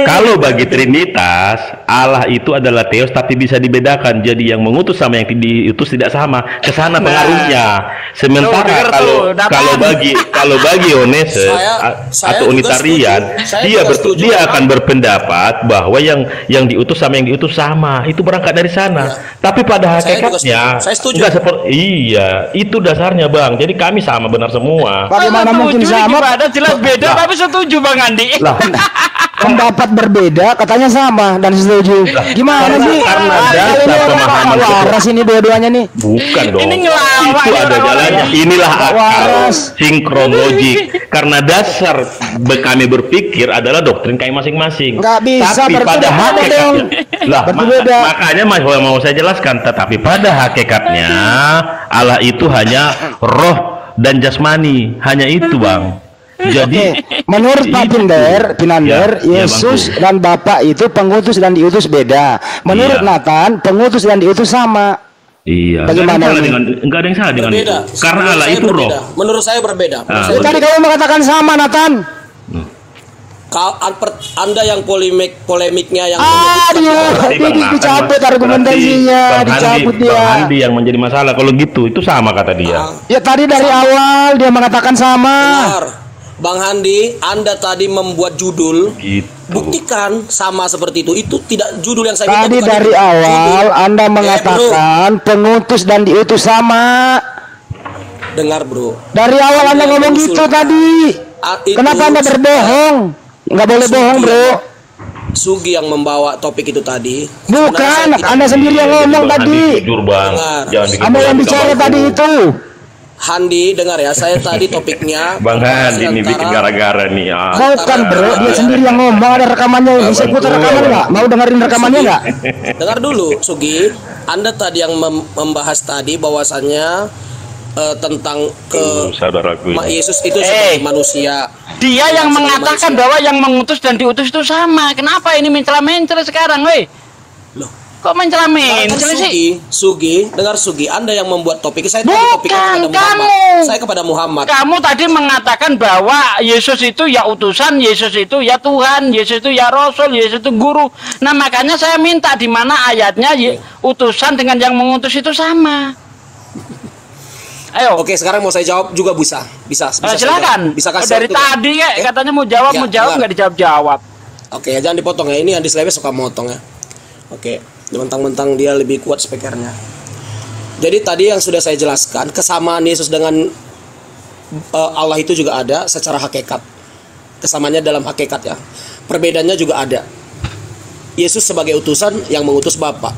Kalau bagi Trinitas, Allah itu adalah Theos tapi bisa dibedakan. Jadi yang mengutus sama yang diutus tidak sama. Kesana pengaruhnya. Sementara kalau bagi Onesius atau Unitarian, dia akan berpendapat bahwa yang diutus sama yang diutus sama. Itu berangkat dari sana. Tapi pada hakikatnya enggak seperti itu dasarnya bang. Jadi kami sama benar semua. Bagaimana mungkin sama? Ada jelas beda tapi setuju bang Andi. Pendapat berbeda katanya sama dan setuju. Gimana sih? Karena dasar pemahaman waras ini dua-duanya nih. Bukan dong. Ini ngelawak. Itu ada jalannya. Inilah akal sinkron logik. Karena dasar kami berpikir adalah doktrin kami masing-masing. Nggak bisa tapi pada hakikatnya makanya mau saya jelaskan. Tetapi pada hakikatnya Allah itu hanya roh dan jasmani, hanya itu bang. Jadi menurut Pak Pinander, Yesus dan Bapa itu pengutus dan diutus beda. Menurut Nathan, pengutus dan diutus sama. Iya. Bagaimana? Enggak ada yang salah dengan itu. Karena Allah itu roh. Menurut saya berbeda. Tadi kamu mengatakan sama, Nathan. Anda yang polemiknya yang dicabut argumentasinya, dicabut dia. Bang Andi yang menjadi masalah kalau gitu, itu sama kata dia. Ya tadi dari awal dia mengatakan sama. Benar. Bang Handi, Anda tadi membuat judul, buktikan sama seperti itu. Itu tidak judul yang saya minta. Tadi dari awal judul. Anda mengatakan pengutus dan diutus sama. Dengar bro. Dari awal Anda ngomong gitu tadi. Kenapa Anda berbohong? Nggak boleh bohong bro. Sugi yang membawa topik itu tadi. Bukan, Anda sendiri yang ngomong tadi. Jujur bang. Anda yang bicara tadi itu. Handi, dengar ya, saya tadi topiknya Bang Handi ini bikin gara-gara nih ya. Bukan bro, dia sendiri yang ngomong, ada rekamannya. Bisa putar rekaman nggak? Mau dengerin rekamannya nggak? Dengar dulu, Sugi. Anda tadi yang membahas tadi bahwasannya tentang saudaraku Yesus itu sebagai manusia. Dia yang mengatakan bahwa yang mengutus dan diutus itu sama. Kenapa ini mencela-mencela sekarang, weh? Loh, kok mencela-mencela sih? Sugi, dengar Sugi, Anda yang membuat topik. Saya bukan kepada kamu. Saya kepada Muhammad. Kamu tadi mengatakan bahwa Yesus itu ya utusan, Yesus itu ya Tuhan, Yesus itu ya Rasul, Yesus itu guru. Nah makanya saya minta di mana ayatnya utusan dengan yang mengutus itu sama. Ayo. Oke, sekarang mau saya jawab juga bisa. Silakan. Bisa kasih dari tadi ya, katanya mau jawab nggak dijawab. Oke, jangan dipotong ya. Ini Andi Slebes suka motong ya. Oke, mentang-mentang dia lebih kuat speakernya. Jadi tadi yang sudah saya jelaskan, kesamaan Yesus dengan Allah itu juga ada secara hakikat. Kesamaannya dalam hakikat ya. Perbedaannya juga ada. Yesus sebagai utusan yang mengutus Bapa.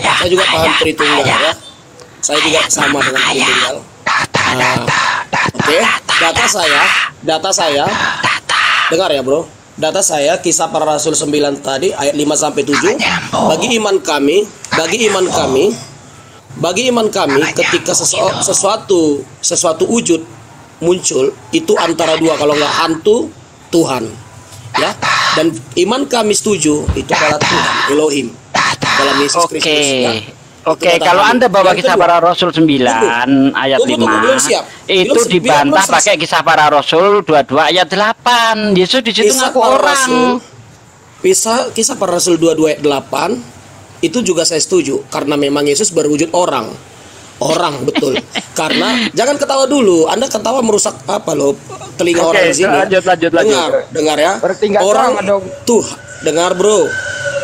Saya juga paham Tritunggal ya. Saya juga sama dengan Tritunggal. Oke, data saya. Dengar ya, Bro. Data saya Kisah Para Rasul 9 tadi ayat 5 sampai 7. Bagi iman kami ketika sesuatu wujud muncul itu antara dua, kalau nggak hantu Tuhan. Ya. Dan iman kami setuju itu adalah Tuhan Elohim dalam Yesus Kristus ya. Oke, kalau Anda bawa Kisah Para Rasul 9 ayat 5 itu dibantah pakai Kisah Para Rasul 22 ayat 8. Yesus di situ ngaku orang. Kisah Para Rasul 22 ayat 8 itu juga saya setuju karena memang Yesus berwujud orang betul. Karena jangan ketawa dulu, Anda ketawa merusak apa loh telinga orang di sini. Lanjut. Dengar ya. Orang tuh, dengar bro.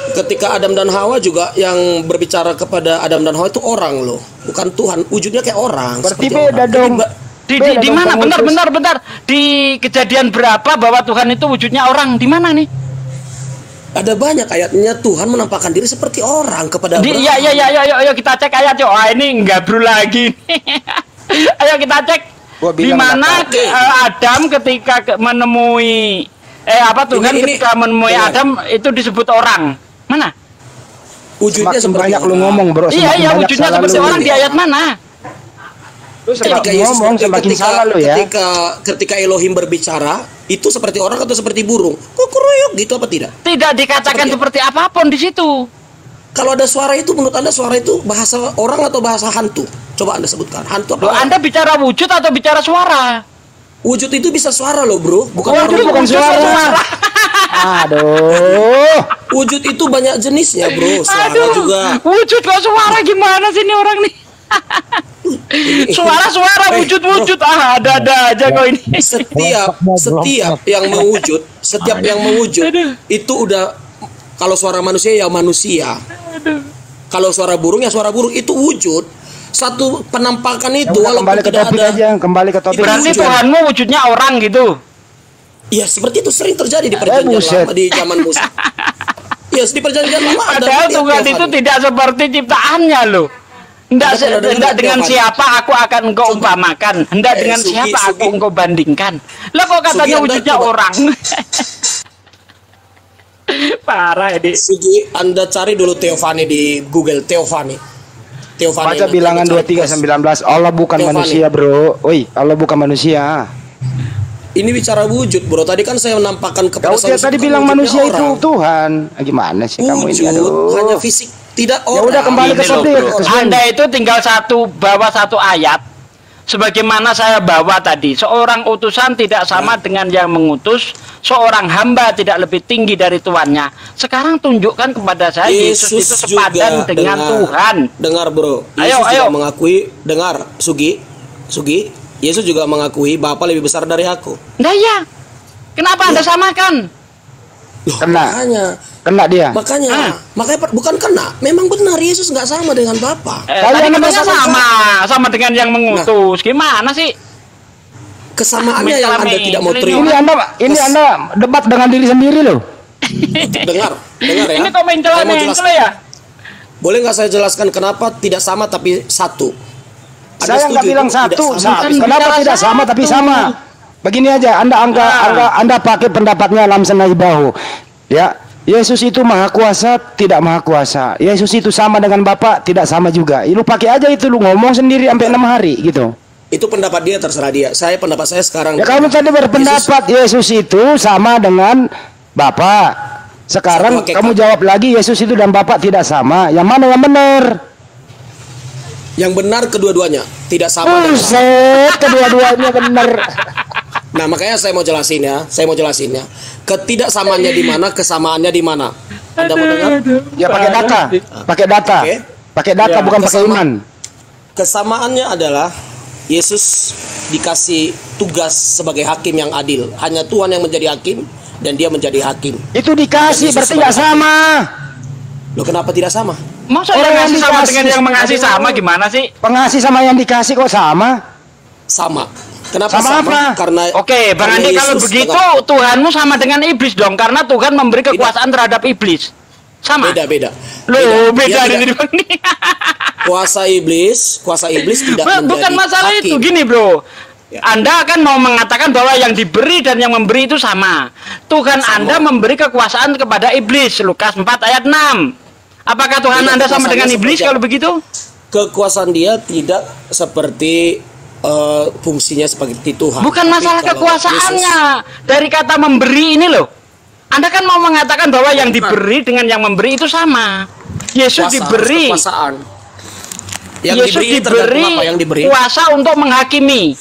Ketika Adam dan Hawa juga yang berbicara kepada Adam dan Hawa itu orang loh, bukan Tuhan. Wujudnya kayak orang. Berarti beda dong. Di mana? Bentar. Di Kejadian berapa bahwa Tuhan itu wujudnya orang? Di mana nih? Ada banyak ayatnya Tuhan menampakkan diri seperti orang kepada Abraham. Iya, kita cek ayat yuk. Ini gabrul lagi. Ayo kita cek di mana Adam ketika menemui Tuhan ketika menemui Adam itu disebut orang. Mana? Wujudnya sebanyak lu ngomong, Bro. Iya, wujudnya seperti orang di ayat mana? Lu ngomong semakin salah lu ya. Ketika Elohim berbicara, itu seperti orang atau seperti burung? Kukuruyuk gitu apa tidak? Tidak dikatakan seperti apapun di situ. Kalau ada suara itu, menurut Anda suara itu bahasa orang atau bahasa hantu? Coba Anda sebutkan. Hantu apa? Anda bicara wujud atau bicara suara? Wujud itu bisa suara loh, Bro. Bukan suara. Aduh. Wujud itu banyak jenisnya, Bro. Suara juga. Wujud kok suara, gimana sih ini orang nih? Suara wujud ada aja kok ini. Setiap yang mewujud itu udah, kalau suara manusia ya manusia. Kalau suara burung ya suara burung, itu wujud. Satu penampakan itu kembali ke topik aja, kembali ke topik. Berarti Tuhanmu wujudnya orang gitu. Iya, seperti itu sering terjadi di perjanjian lama, di zaman Musa. Iya, di perjanjian lama ada. Padahal Tuhan itu tidak seperti ciptaannya loh. Hendak dengan siapa aku akan engkau umpamakan, hendak dengan siapa aku engkau bandingkan. Lah kok katanya wujudnya orang. Parah ini. Sugi, Anda cari dulu Theophany di Google. Theophany. Baca Bilangan 23:19. Allah bukan manusia, Bro. Oi, Allah bukan manusia. Ini bicara wujud, Bro. Tadi kan saya menampakkan kepada saya tadi bilang manusia itu Tuhan. Gimana sih kamu ini? Aduh. Hanya fisik, tidak orang. Ya udah kembali ke topik. Anda itu tinggal bawa satu ayat. Sebagaimana saya bawa tadi, seorang utusan tidak sama dengan yang mengutus, seorang hamba tidak lebih tinggi dari tuannya. Sekarang tunjukkan kepada saya Yesus itu sepadan dengan Tuhan. Dengar, Bro. Yesus juga mengakui, dengar, Sugi, Yesus juga mengakui Bapa lebih besar dari aku. Nah ya, kenapa Anda samakan? Kena dia. Makanya bukan kena. Memang benar Yesus nggak sama dengan Bapa. Tadi katanya sama dengan yang mengutus. Gimana sih? Kesamaannya yang Anda tidak mau terima. Ini Anda debat dengan diri sendiri loh. Dengar ya. Ini komen ya. Boleh nggak saya jelaskan kenapa tidak sama tapi satu? Saya nggak bilang satu. Kenapa tidak sama tapi sama? Begini aja, Anda pakai pendapatnya Lamsan Naibahu. Ya, Yesus itu maha kuasa, tidak maha kuasa. Yesus itu sama dengan Bapa, tidak sama juga. Lu pakai aja itu, lu ngomong sendiri sampai 6 hari gitu. Itu pendapat dia, terserah dia. Pendapat saya sekarang. Ya kamu tadi berpendapat Yesus itu sama dengan Bapa. Sekarang kamu jawab lagi Yesus itu dan Bapa tidak sama. Yang mana yang benar? Yang benar kedua-duanya, tidak sama. Kedua-duanya benar. Nah, makanya saya mau jelasin ya. Ketidaksamaannya di mana, kesamaannya di mana? Anda mau dengar? Ya pakai data. Okay. Pakai data bukan pakai iman. Kesamaannya adalah Yesus dikasih tugas sebagai hakim yang adil. Hanya Tuhan yang menjadi hakim dan dia menjadi hakim. Itu dikasih berarti nggak sama. Loh, kenapa tidak sama? Masa orang yang sama dengan yang mengasih sama gimana sih? Pengasih sama yang dikasih kok sama? Sama. Kenapa sama? Karena Oke, Bang Andi, kalau begitu Tuhanmu sama dengan iblis dong, karena Tuhan memberi kekuasaan terhadap iblis. Sama. Beda. Loh, beda dari ini. Kuasa iblis tidak menjadi bukan masalah hakim. Itu gini, Bro. Ya. Anda kan mau mengatakan bahwa yang diberi dan yang memberi itu sama. Tuhan sama. Anda memberi kekuasaan kepada iblis. Lukas 4 ayat 6. Apakah Tuhan Anda sama dengan iblis kalau begitu? Kekuasaan dia tidak seperti fungsinya seperti Tuhan. Bukan masalah kekuasaannya. Dari kata memberi ini loh. Anda kan mau mengatakan bahwa yang diberi dengan yang memberi itu sama. Yesus diberi kekuasaan. Yesus diberi kuasa untuk menghakimi.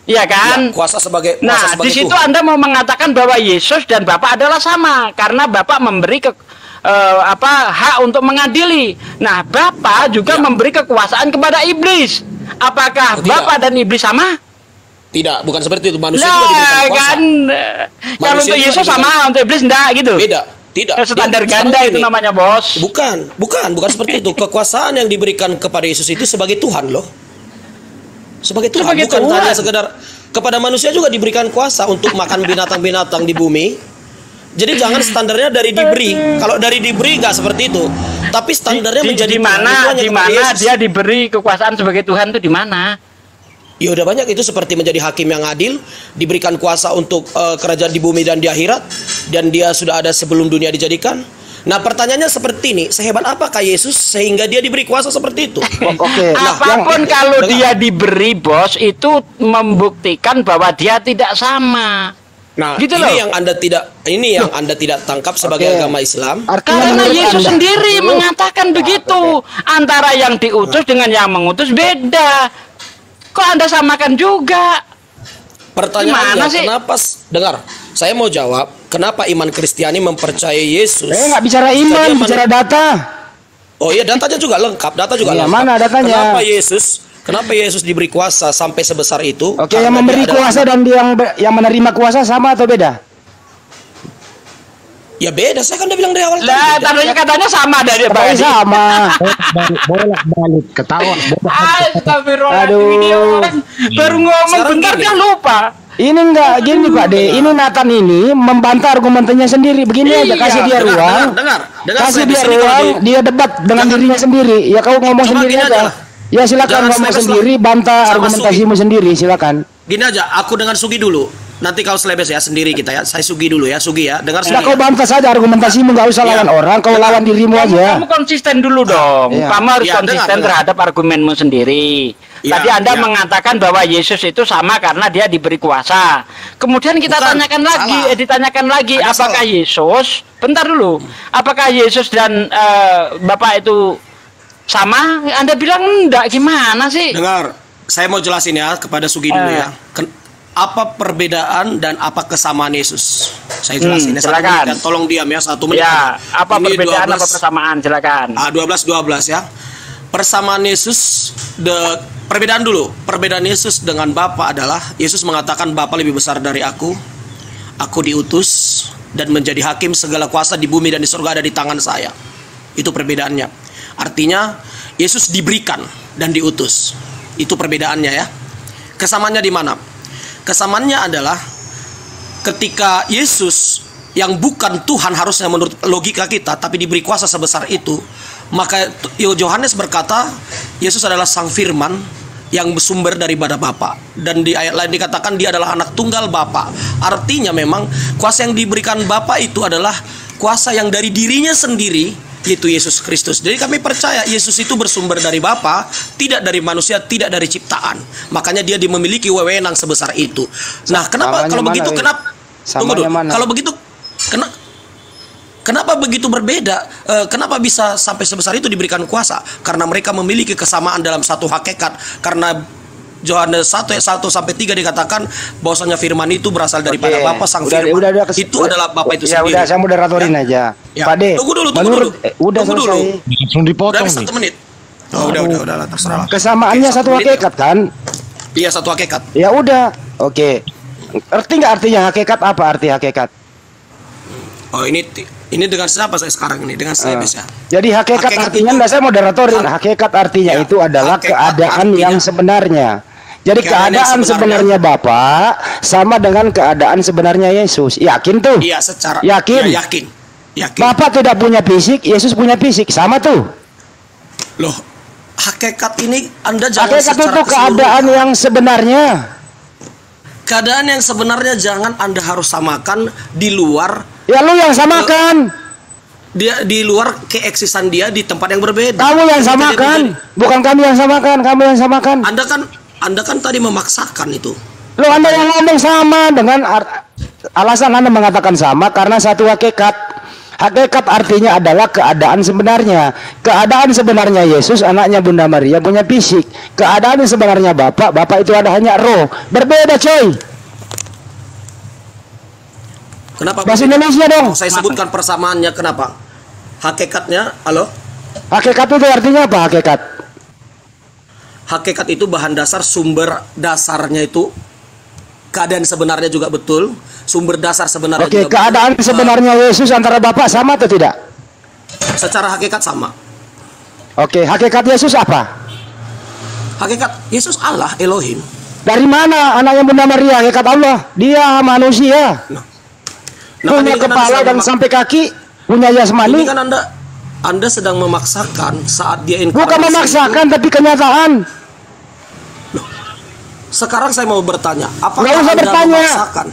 Iya kan? Ya, kuasa sebagai di situ Tuhan. Anda mau mengatakan bahwa Yesus dan Bapa adalah sama karena Bapa memberi hak untuk mengadili. Nah, Bapa juga memberi kekuasaan kepada iblis. Apakah Bapa dan iblis sama? Tidak, bukan seperti itu. Manusia juga diberikan kuasa. Kan, kalau untuk Yesus sama, untuk iblis enggak gitu. Beda. Tidak. Standar ganda itu namanya, Bos. Bukan seperti itu. Kekuasaan yang diberikan kepada Yesus itu sebagai Tuhan loh. Sebagai Tuhan, bukan hanya sekedar kepada manusia juga diberikan kuasa untuk makan binatang-binatang di bumi Jadi jangan standarnya dari diberi. Kalau dari diberi nggak seperti itu. Tapi standarnya menjadi di mana dia diberi kekuasaan sebagai Tuhan itu di mana? Ya udah banyak itu, seperti menjadi hakim yang adil, diberikan kuasa untuk kerajaan di bumi dan di akhirat, dan dia sudah ada sebelum dunia dijadikan. Nah pertanyaannya seperti ini, sehebat apakah Yesus sehingga dia diberi kuasa seperti itu? Oke. Apapun kalau dia diberi, bos, itu membuktikan bahwa dia tidak sama. Nah, gitu ini yang Anda tidak tangkap sebagai agama Islam. Karena Yesus sendiri mengatakan begitu. Antara yang diutus dengan yang mengutus beda. Kok Anda samakan juga? Pertanyaannya, kenapa? Dengar, saya mau jawab. Kenapa iman Kristiani mempercayai Yesus? Nggak bicara iman, bicara data. Oh iya, datanya juga lengkap. Data juga lengkap. Mana datanya? Kenapa Yesus diberi kuasa sampai sebesar itu? Oke, yang memberi kuasa dan yang menerima kuasa sama atau beda? Ya beda, saya kan udah bilang dari awal. Lah, tadinya katanya sama dari tadi. Sama. Bolak-balik ketawa. Aduh. Baru ngomong bentar dia lupa. Ini enggak gini Pak De, ini Nathan ini membantah argumennya sendiri. Begini aja, kasih dia ruang. Kasih dia ruang, dia debat dengan dirinya sendiri. Ya kau ngomong sendiri aja. Ya silakan ngomong sendiri, bantah argumentasimu sendiri, silakan. Gini aja, aku dengan Sugi dulu. Nanti kau selebes ya sendiri kita ya. Saya Sugi dulu ya, Sugi ya. Dengar Sugi. Kau bantah saja argumentasimu, nggak usah lawan orang. Kau lawan dirimu aja. Kamu konsisten dulu dong. Kamu harus konsisten terhadap argumenmu sendiri. Tadi Anda mengatakan bahwa Yesus itu sama karena dia diberi kuasa. Kemudian kita ditanyakan lagi, apakah Yesus? Bentar dulu. Apakah Yesus dan Bapak itu sama? Anda bilang enggak, gimana sih? Dengar, saya mau jelasin ya kepada Sugi dulu ya. Apa perbedaan dan apa kesamaan Yesus? Saya jelasin. Silakan. Dan tolong diam ya 1 menit. Ya, apa ini perbedaan 12, apa persamaan? Silakan. 12 ya. Persamaan Yesus, perbedaan dulu. Perbedaan Yesus dengan Bapa adalah Yesus mengatakan Bapa lebih besar dari aku. Aku diutus dan menjadi hakim, segala kuasa di bumi dan di surga ada di tangan saya. Itu perbedaannya. Artinya Yesus diberikan dan diutus. Itu perbedaannya ya. Kesamaannya di mana? Kesamaannya adalah ketika Yesus yang bukan Tuhan harusnya menurut logika kita, tapi diberi kuasa sebesar itu, maka Yohanes berkata Yesus adalah Sang Firman yang bersumber daripada Bapa, dan di ayat lain dikatakan dia adalah anak tunggal Bapa. Artinya memang kuasa yang diberikan Bapa itu adalah kuasa yang dari dirinya sendiri, yaitu Yesus Kristus. Jadi kami percaya Yesus itu bersumber dari Bapa, tidak dari manusia, tidak dari ciptaan. Makanya dia memiliki wewenang sebesar itu. Nah, kenapa kalau begitu kenapa? Tunggu dulu. Kalau begitu kenapa begitu berbeda? Kenapa bisa sampai sebesar itu diberikan kuasa? Karena mereka memiliki kesamaan dalam satu hakikat. Karena Yohanes 1:1-3 dikatakan bahwasanya firman itu berasal daripada Bapa Sang Firman. Itu adalah Bapa itu sendiri. Ya udah, saya moderatorin aja. Ya. Pak De, tunggu dulu. Udah selesai. Langsung dipotong nih. 1 menit. Udah, terserah. Kesamaannya satu hakikat kan? Iya, satu hakikat. Ya udah. Oke. Ngerti nggak artinya hakikat? Apa arti hakikat? Oh, ini dengan siapa saya sekarang ini? Dengan saya ya. Jadi hakikat artinya, saya moderatorin. Hakikat artinya itu adalah keadaan yang sebenarnya. Jadi keadaan sebenarnya Bapak sama dengan keadaan sebenarnya Yesus. Yakin tuh? Iya, secara yakin. Ya, yakin. Bapak tidak punya fisik, Yesus punya fisik, sama tuh. Loh, hakikat ini Anda jangan hakikat itu keadaan yang sebenarnya. Keadaan yang sebenarnya jangan Anda harus samakan di luar. Ya lu yang samakan. Dia di luar keeksisan dia di tempat yang berbeda. Kamu yang samakan, bukan kami yang samakan. Kamu yang samakan. Anda kan tadi memaksakan itu. Lo Anda yang ngomong sama dengan alasan Anda mengatakan sama karena satu hakikat. Hakikat artinya adalah keadaan sebenarnya. Keadaan sebenarnya Yesus anaknya Bunda Maria punya fisik. Keadaan sebenarnya Bapak itu ada hanya roh. Berbeda coy. Kenapa? Bahasa Indonesia dong. Saya sebutkan persamaannya kenapa? Hakikatnya, halo? Hakikat itu artinya apa hakikat? Hakikat itu bahan dasar, sumber dasarnya itu keadaan sebenarnya juga betul. Sumber dasar sebenarnya juga keadaan betul. Sebenarnya Yesus antara Bapak sama atau tidak? Secara hakikat sama. Hakikat Yesus apa? Hakikat Yesus Allah, Elohim. Dari mana anaknya Bunda Maria? Hakikat Allah. Dia manusia. punya kepala dan sampai kaki, punya jasmani. Ini kan Anda sedang memaksakan saat dia inkarnasi. Bukan memaksakan itu, tapi kenyataan. Loh, sekarang saya mau bertanya, apakah Nggak usah Anda bertanya. memaksakan?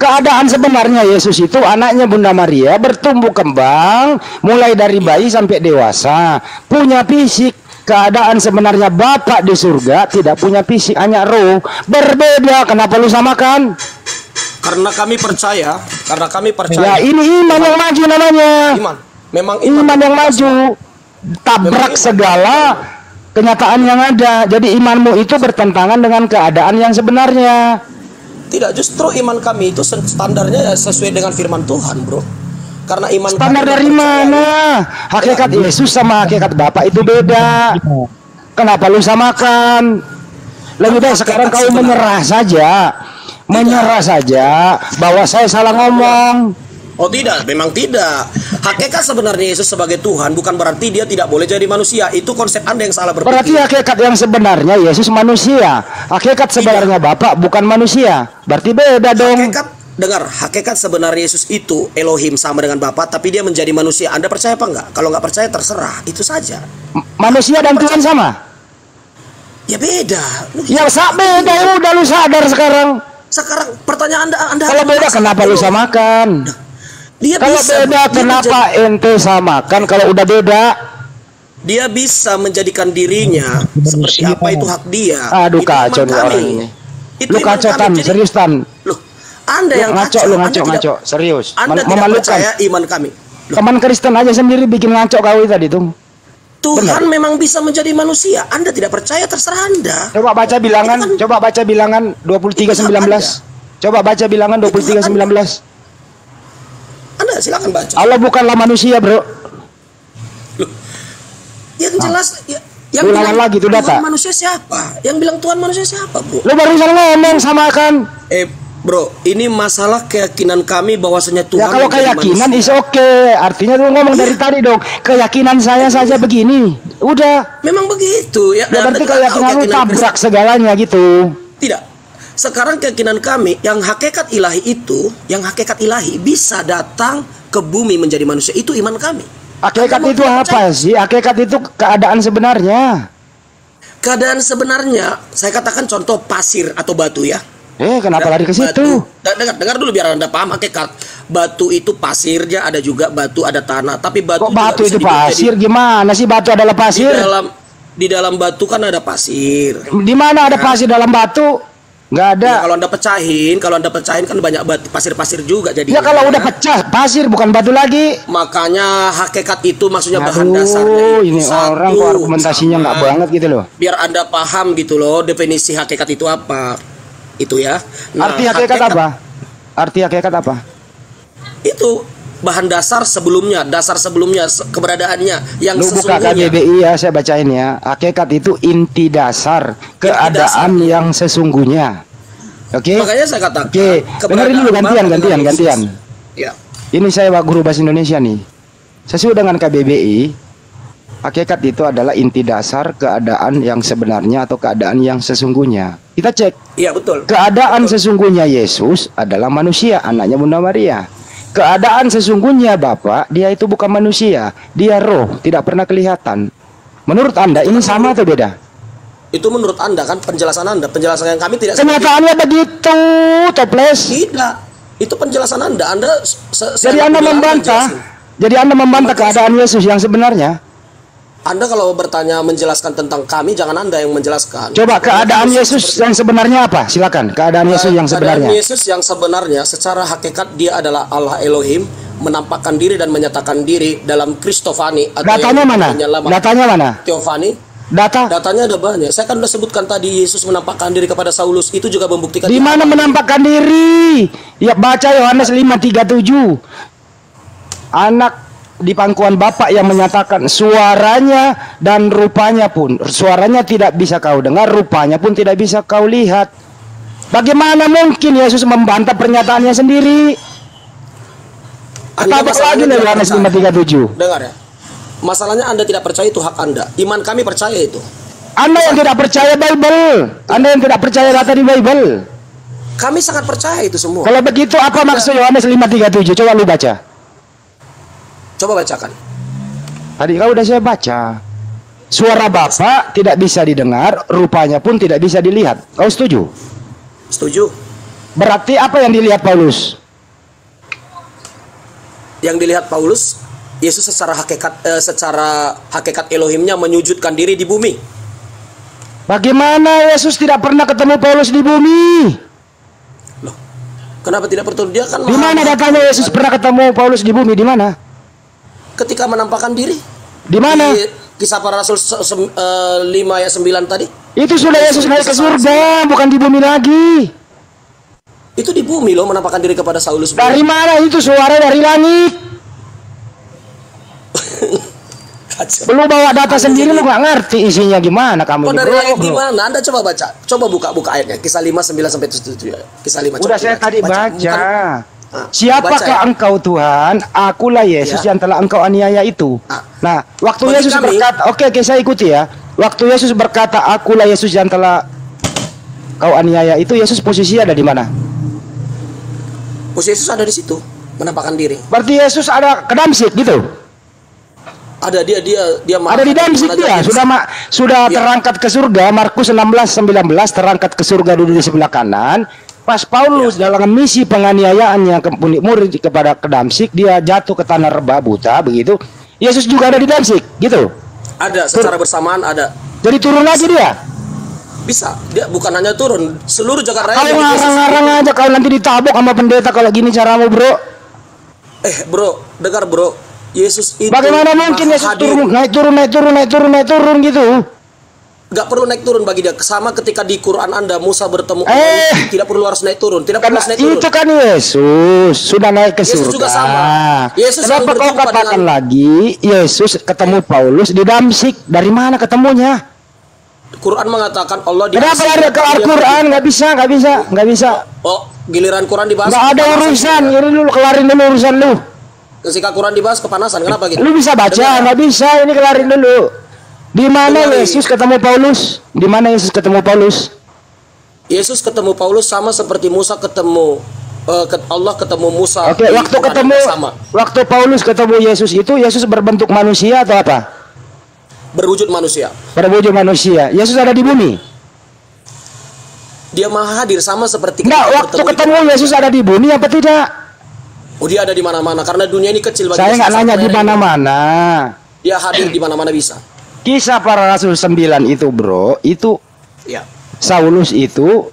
Keadaan sebenarnya Yesus itu anaknya Bunda Maria, bertumbuh kembang mulai dari bayi sampai dewasa, punya fisik. Keadaan sebenarnya Bapak di surga tidak punya fisik, hanya roh. Berbeda, kenapa lu samakan? Karena kami percaya. Ya, ini iman yang maju namanya. Iman. Memang iman yang maju. Tabrak segala kenyataan yang ada. Jadi imanmu itu bertentangan dengan keadaan yang sebenarnya. Tidak, justru iman kami itu standarnya sesuai dengan firman Tuhan, bro. Karena iman standar dari mana? Hakikat Yesus sama hakikat Bapak itu beda. Kenapa lu samakan? Lebih baik sekarang kau menyerah saja. Menyerah saja bahwa saya salah ngomong. Oh tidak, memang tidak. Hakikat sebenarnya Yesus sebagai Tuhan bukan berarti dia tidak boleh jadi manusia. Itu konsep Anda yang salah berpikir. Berarti hakikat yang sebenarnya Yesus manusia. Hakikat sebenarnya Bapak bukan manusia. Berarti beda dong. Hakikat sebenarnya Yesus itu Elohim sama dengan Bapak, tapi dia menjadi manusia. Anda percaya apa enggak? Kalau nggak percaya terserah, itu saja. Manusia dan Tuhan sama? Ya beda. Ya beda, udah lu sadar sekarang. Sekarang pertanyaan Anda kalau beda kenapa lu samakan? Kalau beda kenapa ente samakan kalau udah beda? Dia bisa menjadikan dirinya seperti apa itu hak dia. Aduh kacau nih orang ini. Lu kacau Tan, serius Tan. Loh, Anda yang ngaco, serius. Anda tidak percaya iman kami. Teman Kristen aja sendiri bikin ngaco kau tadi tuh. Tuhan memang bisa menjadi manusia. Anda tidak percaya terserah Anda. Coba baca bilangan 23:19. Coba baca bilangan 23:19. Anda silakan baca. Allah bukanlah manusia, bro. Loh, yang jelas yang bilang lagi itu data. Tuhan manusia siapa? Yang bilang Tuhan manusia siapa, bro? Lu barusan ngomong samakan. Bro, ini masalah keyakinan kami bahwasanya Tuhan. Ya kalau keyakinan is okay. Artinya lu ngomong dari tadi dong. Keyakinan saya saja begini. Udah. Memang begitu ya. Berarti keyakinan lu tabrak segalanya gitu. Tidak. Sekarang keyakinan kami yang hakikat ilahi bisa datang ke bumi menjadi manusia, itu iman kami. Hakikat itu apa sih? Hakikat itu keadaan sebenarnya. Keadaan sebenarnya, saya katakan contoh pasir atau batu ya. Kenapa lari ke situ? Dengar dulu biar Anda paham hakikat. Batu itu pasirnya, ada juga batu, ada tanah. Tapi batu kok batu itu pasir? Gimana sih batu adalah pasir? Di dalam batu kan ada pasir. Di mana ada pasir dalam batu? Nggak ada. Ya, kalau anda pecahin kan banyak pasir-pasir juga jadi. Ya kalau udah pecah pasir bukan batu lagi. Makanya hakikat itu maksudnya bahan dasarnya. Ini orang kok argumentasinya nggak banget gitu loh. Biar Anda paham gitu loh definisi hakikat itu apa. Itu ya. Nah, arti hakikat apa? Arti hakikat apa? Itu bahan dasar sebelumnya keberadaannya yang sesungguhnya. Buka KBBI ya, saya bacain ya. Hakikat itu inti dasar keadaan yang sesungguhnya. Oke. Makanya saya katakan. Dengerin dulu gantian. Ya. Ini saya guru bahasa Indonesia nih. Sesuai dengan KBBI, hakikat itu adalah inti dasar keadaan yang sebenarnya atau keadaan yang sesungguhnya. Kita cek. Iya betul. Keadaan sesungguhnya Yesus adalah manusia, anaknya Bunda Maria. Keadaan sesungguhnya Bapak, dia itu bukan manusia, dia roh, tidak pernah kelihatan. Menurut Anda ini sama atau beda? Itu menurut Anda kan penjelasan Anda, penjelasan yang kami tidak. Kenyataannya begitu, toples. Tidak, itu penjelasan Anda. Jadi Anda membantah keadaan Yesus yang sebenarnya. Anda kalau bertanya menjelaskan tentang kami, jangan Anda yang menjelaskan. Coba keadaan Yesus yang sebenarnya apa? Silakan. Keadaan Yesus yang sebenarnya. Keadaan Yesus yang sebenarnya secara hakikat dia adalah Allah Elohim, menampakkan diri dan menyatakan diri dalam Kristofani. Datanya mana? Datanya mana? Teofani. Datanya ada banyak. Saya kan sudah sebutkan tadi Yesus menampakkan diri kepada Saulus, itu juga membuktikan. Di mana menampakkan diri? Ya baca Yohanes 5:37. Anak di pangkuan Bapak yang menyatakan suaranya dan rupanya pun. Suaranya tidak bisa kau dengar, rupanya pun tidak bisa kau lihat. Bagaimana mungkin Yesus membantah pernyataannya sendiri? Apa lagi dari Yohanes 5:37? Dengar ya. Masalahnya Anda tidak percaya itu hak Anda. Iman kami percaya itu. Anda yang tidak percaya Bible. Anda yang tidak percaya data di Bible. Kami sangat percaya itu semua. Kalau begitu apa maksud Yohanes 5:37? Coba lu baca. Coba bacakan. Tadi kau udah saya baca. Suara Bapa tidak bisa didengar, rupanya pun tidak bisa dilihat. Kau setuju? Setuju. Berarti apa yang dilihat Paulus? Yang dilihat Paulus, Yesus secara hakikat Elohimnya menyujudkan diri di bumi. Bagaimana Yesus tidak pernah ketemu Paulus di bumi? Loh, kenapa tidak bertemu? Dia kan di mana datanya Yesus pernah ketemu Paulus di bumi? Di mana? Ketika menampakkan diri. Di mana? Di Kisah Para Rasul 5 ayat 9 tadi. Itu sudah Yesus naik ke surga, bukan di bumi lagi. Itu di bumi loh menampakkan diri kepada Saulus. Dari mana itu suara dari langit? Lu bawa data sendiri, lu nggak ngerti isinya gimana kamu. Oh, dari ayat gimana? Anda coba baca. Coba buka ayatnya. Kisah 5 9 sampai 7. Kisah 5. Udah saya tadi baca. Siapakah engkau Tuhan? Akulah Yesus yang telah engkau aniaya itu. Nah, waktu Yesus berkata, oke, saya ikuti ya. Waktu Yesus berkata, akulah Yesus yang telah kau aniaya itu, Yesus posisi ada di mana? Posisi Yesus ada di situ, menampakkan diri. Berarti Yesus ada ke Damsik gitu? Ada dia ada di Damsik dia. Sudah terangkat ke surga. Markus 16:19 terangkat ke surga dulu di sebelah kanan. Pas Paulus dalam misi penganiayaannya ke murid kepada ke Damsik, dia jatuh ke tanah rebah buta begitu. Yesus juga ada di Damsik, gitu. Ada secara bersamaan ada. Jadi turun lagi dia. Bisa, dia bukan hanya turun, seluruh Jakarta raya. Kalau ngarang-ngarang aja, kalau nanti ditabok sama pendeta kalau gini caramu, bro. Bro, dengar bro. Yesus itu bagaimana mungkin Yesus turun, naik turun gitu? Gak perlu naik turun bagi dia. Sama ketika di Quran Anda Musa bertemu tidak perlu harus naik turun. Tidak perlu naik turun. Itu kan Yesus sudah naik ke surga. Yesus juga sama. Yesus kenapa kau katakan lagi Yesus ketemu Paulus di Damsik? Dari mana ketemunya? Quran mengatakan Allah di. Kenapa lari ke Al-Quran? Nggak bisa. Oh, giliran Quran dibahas. Nggak ada urusan. Ini dulu kelarin dulu urusan lu. Ketika Quran dibahas kepanasan. Kenapa gitu? Lu bisa baca? Nggak bisa. Ini kelarin dulu. Di mana Yesus ketemu Paulus? Di mana Yesus ketemu Paulus? Yesus ketemu Paulus sama seperti Musa ketemu Allah ketemu Musa. Oke, waktu Paulus ketemu Yesus itu Yesus berbentuk manusia atau apa? Berwujud manusia. Berwujud manusia. Yesus ada di bumi. Dia maha hadir sama seperti. Enggak, waktu ketemu Yesus ada di bumi apa tidak? Oh, dia ada di mana-mana karena dunia ini kecil bagi. Saya nggak nanya di mana-mana. Dia hadir di mana-mana bisa. Kisah Para Rasul 9 itu, bro, itu ya. Saulus itu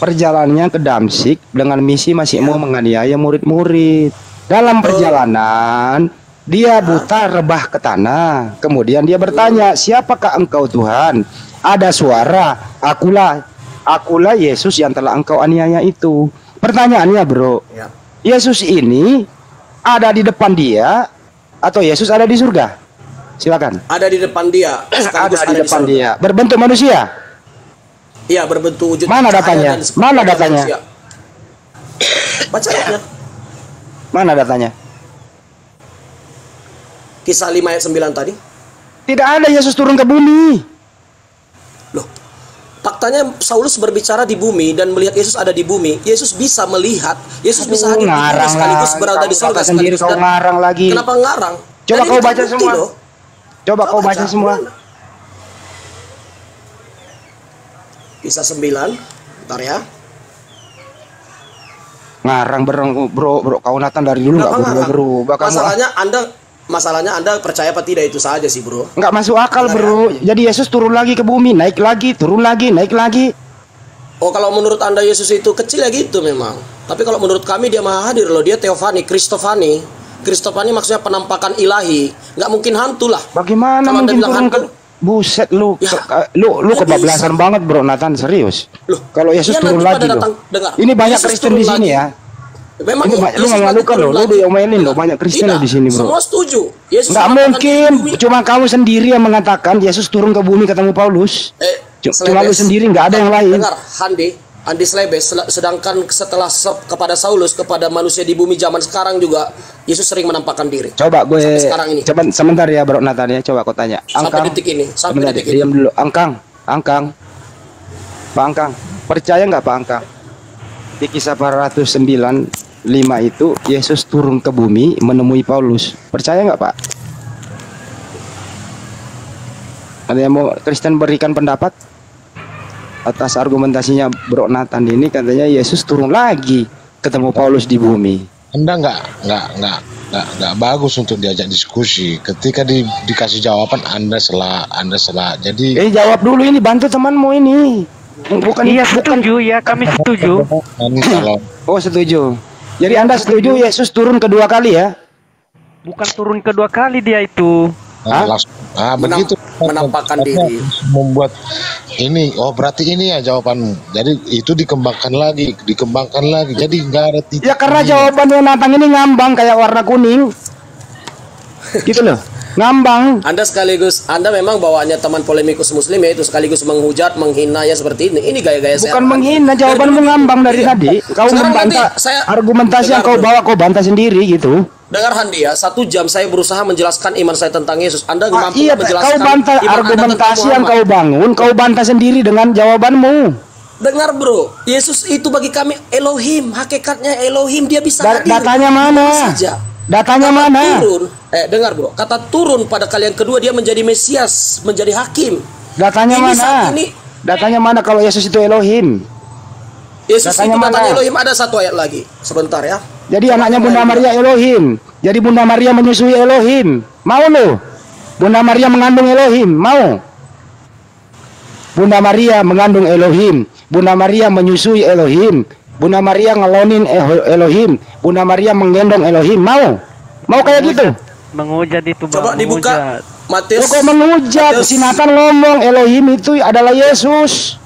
perjalanannya ke Damsik dengan misi masih mau menganiaya murid-murid. Dalam perjalanan dia buta rebah ke tanah. Kemudian dia bertanya, siapakah engkau Tuhan? Ada suara, akulah Yesus yang telah engkau aniaya itu. Pertanyaannya, bro, Yesus ini ada di depan dia atau Yesus ada di surga? Silakan. Ada di depan dia. Ada di depan dia. Berbentuk manusia. Iya, berbentuk wujud. Mana datanya? Mana datanya? Baca ayatnya. Mana datanya? Kisah 5 ayat 9 tadi. Tidak ada Yesus turun ke bumi. Loh, faktanya Saulus berbicara di bumi dan melihat Yesus ada di bumi. Yesus bisa melihat. Yesus bisa hadir sekaligus berada di surga sendiri. Kau ngarang lagi. Kenapa ngarang? Coba kau baca semua. Coba kau baca semua. Kisah 9. Bentar ya. Ngarang bro, kau Nathan dari dulu enggak berubah. Masalahnya Anda percaya apa tidak itu saja sih, bro. Enggak masuk akal, bro. Jadi Yesus turun lagi ke bumi, naik lagi, turun lagi, naik lagi. Oh, kalau menurut Anda Yesus itu kecil ya gitu memang. Tapi kalau menurut kami dia maha hadir loh. Dia Theophany, Kristofani maksudnya penampakan ilahi. Nggak mungkin hantu lah. Bagaimana kalau mungkin turun ke buset lu ya, lu kebablasan banget, bro Nathan, serius. Loh, kalau Yesus turun lagi loh. Ini banyak Kristen di sini ya. Memang ini lu mengalukan loh, lu diomelin loh, banyak Kristen di sini, bro. Semua setuju. Nggak mungkin, cuma kamu sendiri yang mengatakan Yesus turun ke bumi ketemu Paulus. Cuma lu sendiri, nggak ada yang lain. Dengar, Andi Slebes, sedangkan setelah kepada Saulus, kepada manusia di bumi zaman sekarang juga Yesus sering menampakkan diri. Coba gue sekarang ini. Coba sebentar ya, bro Nathan ya, coba aku tanya. Sampai detik ini. Diam dulu, Angkang. Pak Angkang, percaya nggak Pak Angkang? Di Kisah 409:5 itu Yesus turun ke bumi menemui Paulus. Percaya nggak, Pak? Ada yang mau Kristen berikan pendapat atas argumentasinya Bro Nathan ini? Katanya Yesus turun lagi ketemu Paulus di bumi. Anda nggak bagus untuk diajak diskusi. Ketika dikasih jawaban Anda salah. Jadi jawab dulu ini, bantu temanmu ini. Bukan setuju ya, kami setuju. Oh, setuju. Jadi Anda setuju Yesus turun kedua kali ya? Bukan turun kedua kali dia itu. Begitu menampakkan diri. Membuat ini, berarti ini ya jawabanmu. Jadi itu dikembangkan lagi. Jadi nggak ada titik. Ya karena jawaban Yonatan ini ngambang kayak warna kuning. Gitu loh. Ngambang. Anda memang bawaannya teman polemikus muslim ya, itu sekaligus menghujat, menghina ya seperti ini. Ini gaya-gaya bukan menghina, jawabanmu ngambang dari tadi. Kau membantah argumentasi yang kau bawa, kau bantah sendiri gitu. Dengar Handi ya, 1 jam saya berusaha menjelaskan iman saya tentang Yesus. Anda mampu menjelaskan. Kau bantah argumentasi yang kau bangun, kau bantah sendiri dengan jawabanmu. Dengar bro, Yesus itu bagi kami Elohim, hakikatnya Elohim, dia bisa hadir. Datanya mana? Datanya mana? Turun, dengar bro, kata turun pada kali yang kedua dia menjadi Mesias, menjadi hakim. Datanya mana? Datanya mana kalau Yesus itu Elohim? Yesus itu datanya Elohim, ada satu ayat lagi. Sebentar ya. Jadi anaknya Bunda Maria Elohim. Jadi Bunda Maria menyusui Elohim. Mau lo? Bunda Maria mengandung Elohim. Mau? Bunda Maria mengandung Elohim. Bunda Maria menyusui Elohim. Bunda Maria ngelonin Elohim. Bunda Maria menggendong Elohim. Mau? Mau kayak gitu? Mengujat itu bang. Coba dibuka Matius. Kok mengujat? Si Nathan ngomong Elohim itu adalah Yesus.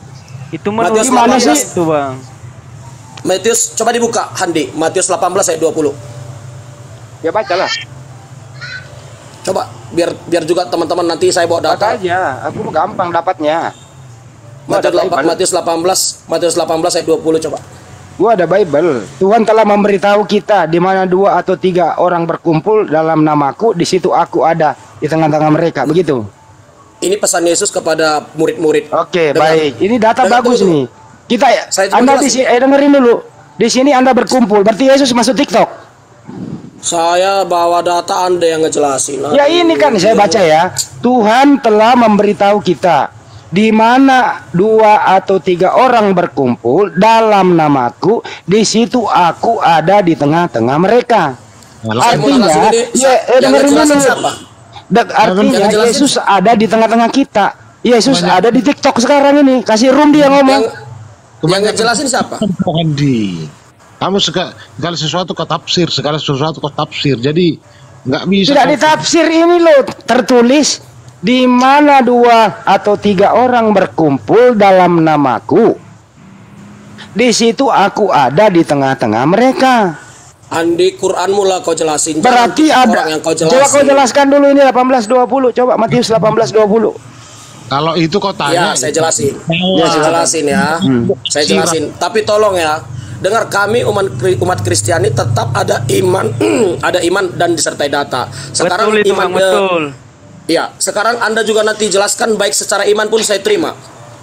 Itu menurut mana sih itu bang? Matius, coba dibuka Handi, Matius 18 ayat 20. Ya bacalah. Coba biar juga teman-teman nanti saya bawa data. Baca aja, aku gampang dapatnya. Matius 18 ayat 20 coba. Gua ada Bible. Tuhan telah memberitahu kita di mana 2 atau 3 orang berkumpul dalam namaku, di situ aku ada di tengah-tengah mereka. Begitu. Ini pesan Yesus kepada murid-murid. Oke, baik. Ini data bagus nih. Kita Anda di sini dengerin dulu. Di sini Anda berkumpul, berarti Yesus masuk TikTok. Saya bawa data, Anda yang ngejelasin. Ya ini kan saya baca ya. Tuhan telah memberitahu kita di mana 2 atau 3 orang berkumpul dalam namaku, di situ aku ada di tengah-tengah mereka. Artinya, dengerin dulu. Artinya Yesus ada di tengah-tengah kita. Yesus ada di TikTok sekarang ini. Kasih room dia ngomong. Yang ngejelasin siapa? Kamu segala sesuatu kau tafsir, jadi nggak bisa. Tidak ditafsir ini loh, tertulis di mana 2 atau 3 orang berkumpul dalam namaku, di situ aku ada di tengah-tengah mereka. Andi, Quranmu lah kau jelasin. Berarti ada. Coba kau jelaskan dulu ini 18:20. Coba Matius 18:20. Kalau itu kau tanya. Ya, saya jelasin. Saya jelasin. Tapi tolong ya, dengar, kami umat Kristiani tetap ada iman, ada iman dan disertai data. Sekarang betul, iman betul. Ya, sekarang Anda juga nanti jelaskan, baik secara iman pun saya terima.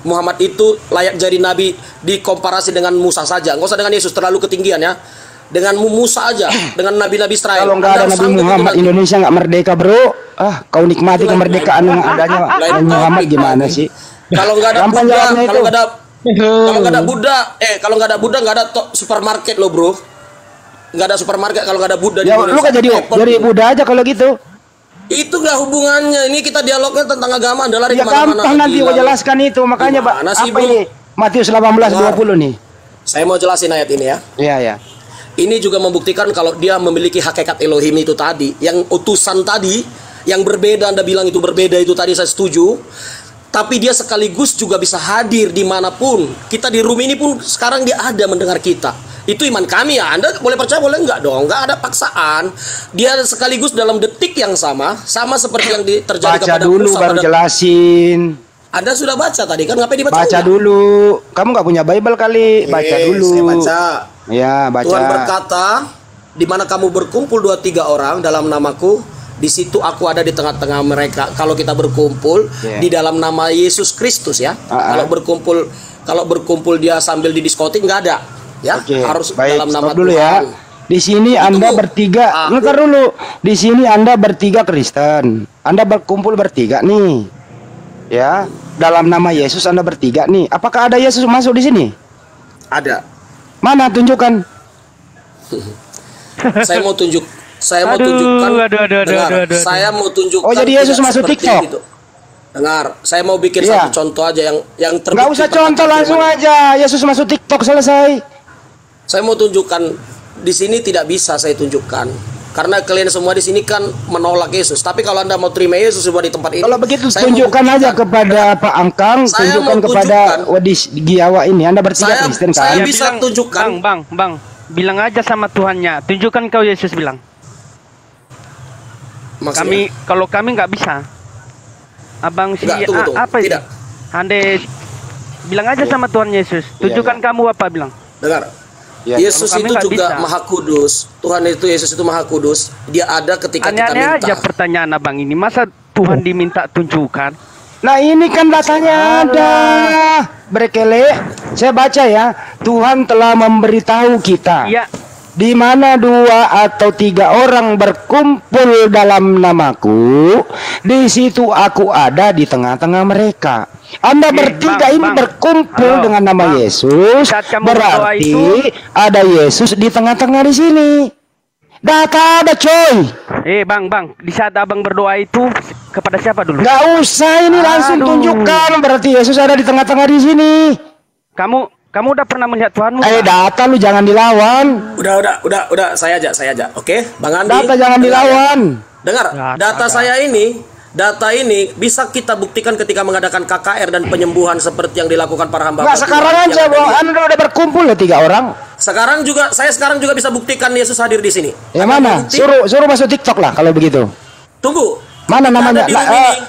Muhammad itu layak jadi nabi dikomparasi dengan Musa saja. Nggak usah dengan Yesus, terlalu ketinggian ya. Dengan Musa aja, dengan nabi-nabi Israel. Kalau nggak ada Nabi Muhammad, Indonesia nggak merdeka bro. Kau nikmati kemerdekaan yang adanya Nabi Muhammad gimana sih? Kalau nggak ada Buddha, kalau nggak ada Buddha nggak ada supermarket lo bro. Nggak ada supermarket kalau nggak ada Buddha. Ya lu kan jadi Buddha aja kalau gitu. Itu nggak hubungannya. Ini kita dialognya tentang agama. Anda lari kemana-mana. Gampang nanti gua jelaskan itu. Makanya apa ini Matius 18:20 nih. Saya mau jelasin ayat ini ya. Iya. Ini juga membuktikan kalau dia memiliki hakikat Elohim itu tadi, yang utusan tadi, yang berbeda. Anda bilang itu berbeda, itu tadi saya setuju. Tapi dia sekaligus juga bisa hadir dimanapun. Kita di room ini pun sekarang dia ada mendengar kita. Itu iman kami ya. Anda boleh percaya boleh enggak dong. Enggak ada paksaan. Dia sekaligus dalam detik yang sama seperti yang terjadi baca kepada dulu Musa. Baru jelasin. Anda sudah baca tadi kan, ngapain dibaca? Baca dulu. Kamu nggak punya Bible kali? Baca dulu. Saya baca. Ya, baca. Tuhan berkata, di mana kamu berkumpul 2-3 orang dalam namaku, di situ aku ada di tengah-tengah mereka. Kalau kita berkumpul di dalam nama Yesus Kristus ya. Kalau berkumpul dia sambil di diskotik nggak ada. Ya, harus baik, dalam nama dulu Tuhan. ya. Di sini Anda bertiga, ntar dulu. Di sini Anda bertiga Kristen. Anda berkumpul bertiga nih. Ya, dalam nama Yesus Anda bertiga nih. Apakah ada Yesus masuk di sini? Ada. Mana tunjukkan? Saya mau tunjukkan. Dengar, saya mau tunjukkan. Oh, jadi Yesus masuk TikTok. Itu. Dengar, saya mau bikin satu contoh aja yang terbukti. Nggak usah contoh, langsung aja. Yesus masuk TikTok, selesai. Saya mau tunjukkan di sini tidak bisa saya tunjukkan karena kalian semua di sini kan menolak Yesus. Tapi kalau Anda mau terima Yesus semua di tempat ini, kalau begitu tunjukkan aja kepada Pak Angkang, tunjukkan kepada Wadis Giawa ini. Anda bertiga Kristen kan? Saya bisa tunjukkan. Bang, bilang aja sama Tuhannya, tunjukkan kau Yesus bilang. Maksudnya? Kami nggak bisa. Abang si apa itu? Ande bilang aja sama Tuhan Yesus, tunjukkan kamu apa bilang. Dengar. Ya, Yesus itu juga bisa. Maha Kudus. Tuhan itu Yesus itu Maha Kudus. Dia ada ketika kita minta. Aja pertanyaan abang ini. Masa Tuhan diminta tunjukkan? Nah ini kan datanya ada. Berkele. Saya baca ya. Tuhan telah memberitahu kita. Ya. Di mana 2 atau 3 orang berkumpul dalam namaku, di situ aku ada di tengah-tengah mereka. Anda bertiga ini berkumpul dengan nama Yesus, berarti ada Yesus di tengah-tengah di sini. Data ada coy. Bang, di saat abang berdoa itu kepada siapa dulu? Gak usah, ini langsung tunjukkan berarti Yesus ada di tengah-tengah di sini. Kamu udah pernah melihat Tuhanmu? Data lu jangan dilawan. Udah, saya aja. Oke, Bang Andi. Data jangan dilawan. Dengar, data ini bisa kita buktikan ketika mengadakan KKR dan penyembuhan seperti yang dilakukan para hamba. Nah, sekarang aja, Anda udah berkumpul ya 3 orang. Saya sekarang juga bisa buktikan Yesus hadir di sini. Ya mana? Suruh masuk TikTok lah kalau begitu. Tunggu. Mana namanya?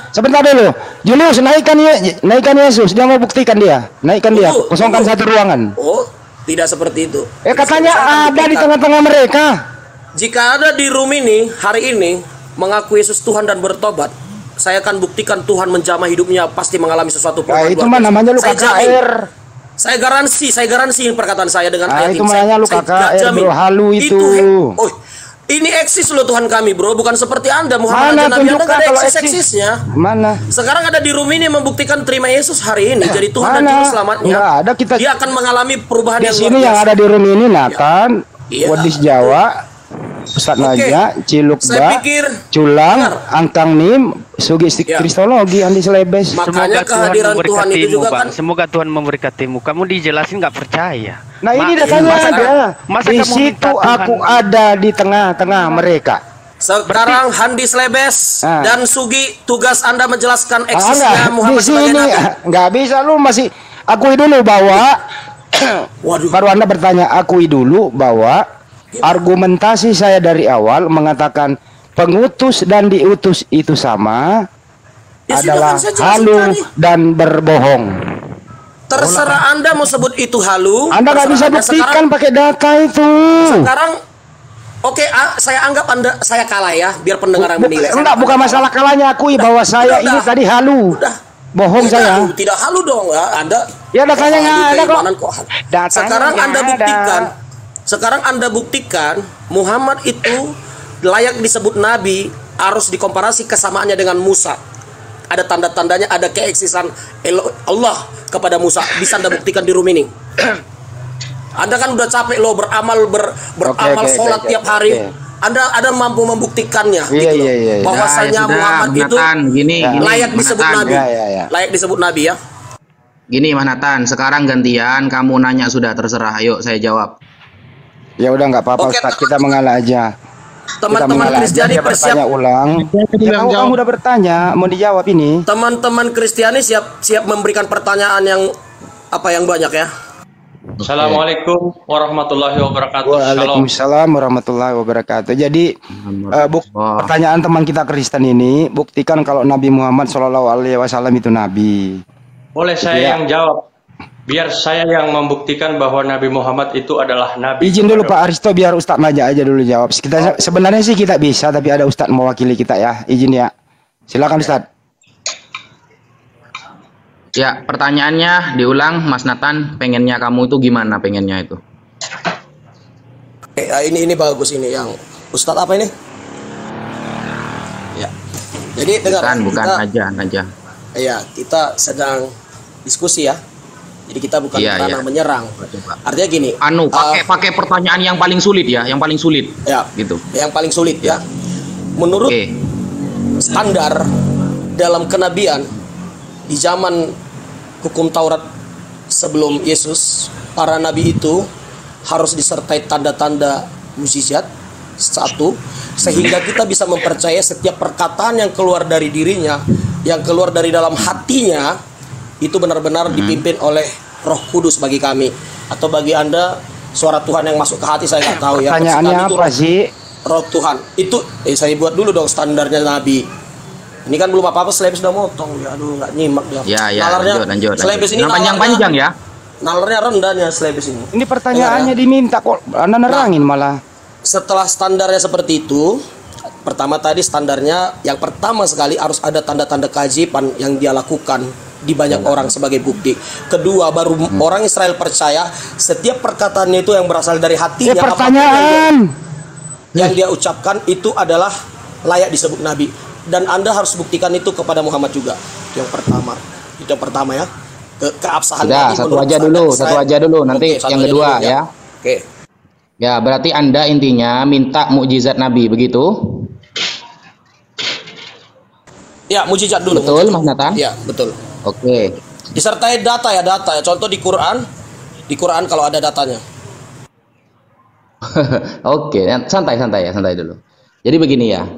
Sebentar dulu. Julius, naikkan Yesus. Dia mau buktikan dia. Naikkan dia. Kosongkan satu ruangan. Oh, tidak seperti itu. Katanya ada di tengah-tengah mereka. Jika ada di room ini hari ini mengaku Yesus Tuhan dan bertobat, saya akan buktikan Tuhan menjamah hidupnya pasti mengalami sesuatu perubahan. Itu mah namanya lu KKR. Saya garansi perkataan saya dengan ayat ini. Itu namanya lu KKR, bro. Halu itu. Ini eksis loh Tuhan kami, bro. Bukan seperti Anda Muhammad dan Nabi Anda ada eksisnya. Mana? Sekarang ada di room ini membuktikan terima Yesus hari ini jadi Tuhan dan Juru Selamatnya. Nggak ada, dia akan mengalami perubahan yang luar biasa. Di sini yang ada di room ini Nathan, Wadis Jawa, Ustaz Naja, Ciluk Ba, Culang, Angkang Nim, Sugi Kristologi, Andi Selebes. Makanya kehadiran Tuhan itu juga kan. Semoga Tuhan memberkatimu. Kamu dijelasin nggak percaya. Nah ini datanya ada. Di situ aku ada di tengah-tengah mereka. Sekarang Handi Selebes dan Sugi, tugas Anda menjelaskan eksisnya Muhammad sebagai Nabi. Nggak bisa, lu masih akui dulu bahwa baru Anda bertanya, akui dulu bahwa argumentasi saya dari awal mengatakan pengutus dan diutus itu sama adalah halu dan berbohong. Terserah Anda mau sebut itu halu. Anda nggak bisa buktikan pakai data itu. Sekarang, oke, saya anggap saya kalah ya, biar pendengar yang menilai. Enggak, bukan masalah kalahnya, akui bahwa saya ini tadi halu. Bohong saya. Tidak halu dong ya, Anda. Ya datanya nggak ada kok. Sekarang Anda buktikan. Sekarang Anda buktikan Muhammad itu layak disebut Nabi, harus dikomparasi kesamaannya dengan Musa. Ada tanda-tandanya, ada keeksisan Allah kepada Musa. Bisa Anda buktikan di room ini. Anda kan udah capek loh beramal sholat tiap hari. Anda mampu membuktikannya gitu loh. Bahwasanya Muhammad itu layak disebut Nabi. Layak disebut Nabi ya. Gini Mas Nathan, sekarang gantian kamu nanya sudah, terserah. Ayo saya jawab. Ya udah nggak apa-apa Ustaz, kita mengalah aja. Teman-teman Kristiani bertanya ulang. Kamu udah bertanya, mau dijawab ini. Teman-teman Kristiani siap memberikan pertanyaan yang banyak ya. Assalamualaikum warahmatullahi wabarakatuh. Waalaikumsalam warahmatullahi wabarakatuh. Jadi pertanyaan teman kita Kristen ini, buktikan kalau Nabi Muhammad SAW itu Nabi. Boleh saya yang jawab? Biar saya yang membuktikan bahwa Nabi Muhammad itu adalah Nabi. Izin dulu Pak Aristo, biar Ustadz Naja aja dulu jawab. Kita sebenarnya sih kita bisa, tapi ada Ustadz mewakili kita ya. Izin ya. Silakan Ustadz. Ya, pertanyaannya diulang Mas Nathan, pengennya kamu itu gimana pengennya itu? Ini bagus ini yang Ustadz apa ini? Ya. Jadi dengar. Bukan aja. Iya, kita sedang diskusi ya. Jadi kita bukan karena menyerang. Artinya gini. Pakai pertanyaan yang paling sulit ya, yang paling sulit. Ya. Gitu. Yang paling sulit ya. Menurut standar dalam kenabian di zaman hukum Taurat sebelum Yesus, para nabi itu harus disertai tanda-tanda mukjizat satu, sehingga kita bisa mempercayai setiap perkataan yang keluar dari dirinya, yang keluar dari dalam hatinya, itu benar-benar dipimpin oleh Roh Kudus bagi kami. Atau bagi Anda suara Tuhan yang masuk ke hati, saya nggak tahu ya. Pertanyaannya apa sih? Roh Tuhan itu saya buat dulu dong standarnya nabi. Ini kan belum apa-apa, Slebes sudah motong ya. Aduh, nggak nyimak dia. Lanjut. Slebes ini panjang ya. Nalarnya rendahnya Slebes ini. Ini pertanyaannya diminta kok Anda nerangin malah. Setelah standarnya seperti itu, pertama tadi standarnya yang pertama sekali harus ada tanda-tanda keajaiban yang dia lakukan di banyak orang sebagai bukti. Kedua, baru orang Israel percaya setiap perkataannya itu yang berasal dari hatinya. Pertanyaan yang dia ucapkan itu adalah layak disebut nabi. Dan Anda harus buktikan itu kepada Muhammad juga. Itu yang pertama ya. Keabsahan. Satu aja dulu nanti yang kedua ya. Oke. Ya, berarti Anda intinya minta mukjizat Nabi begitu? Ya, mukjizat dulu. Betul, Mas Nathan? Ya, betul. Oke. Disertai data ya. Contoh di Quran kalau ada datanya. Oke, santai dulu. Jadi begini ya.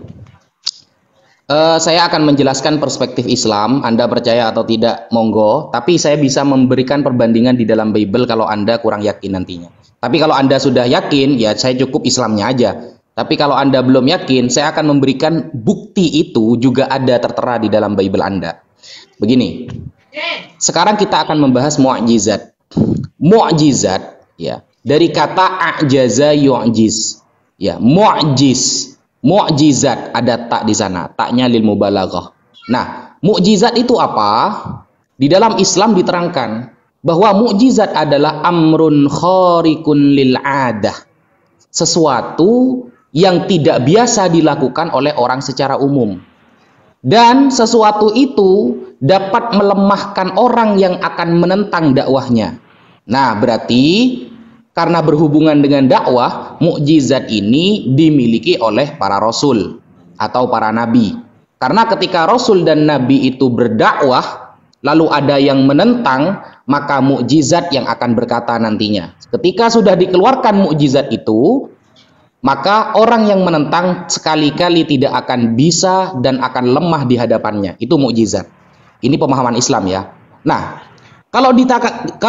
Saya akan menjelaskan perspektif Islam. Anda percaya atau tidak, monggo. Tapi saya bisa memberikan perbandingan di dalam Bible kalau Anda kurang yakin nantinya. Tapi kalau Anda sudah yakin, ya saya cukup Islamnya aja. Tapi kalau Anda belum yakin, saya akan memberikan bukti itu juga ada tertera di dalam Bible Anda. Begini. Sekarang kita akan membahas mu'jizat. Mu'jizat ya, dari kata a'jaza yu'jiz. Ya, Mu'jizat ada tak di sana, taknya lil mubalaghah. Nah, mukjizat itu apa? Di dalam Islam diterangkan bahwa mukjizat adalah amrun khariqun lil adah. Sesuatu yang tidak biasa dilakukan oleh orang secara umum. Dan sesuatu itu dapat melemahkan orang yang akan menentang dakwahnya. Nah, berarti karena berhubungan dengan dakwah, mukjizat ini dimiliki oleh para rasul atau para nabi. Karena ketika rasul dan nabi itu berdakwah, lalu ada yang menentang, maka mukjizat yang akan berkata nantinya. Ketika sudah dikeluarkan mukjizat itu, maka orang yang menentang sekali-kali tidak akan bisa dan akan lemah di hadapannya. Itu mukjizat. Ini pemahaman Islam ya. Nah, kalau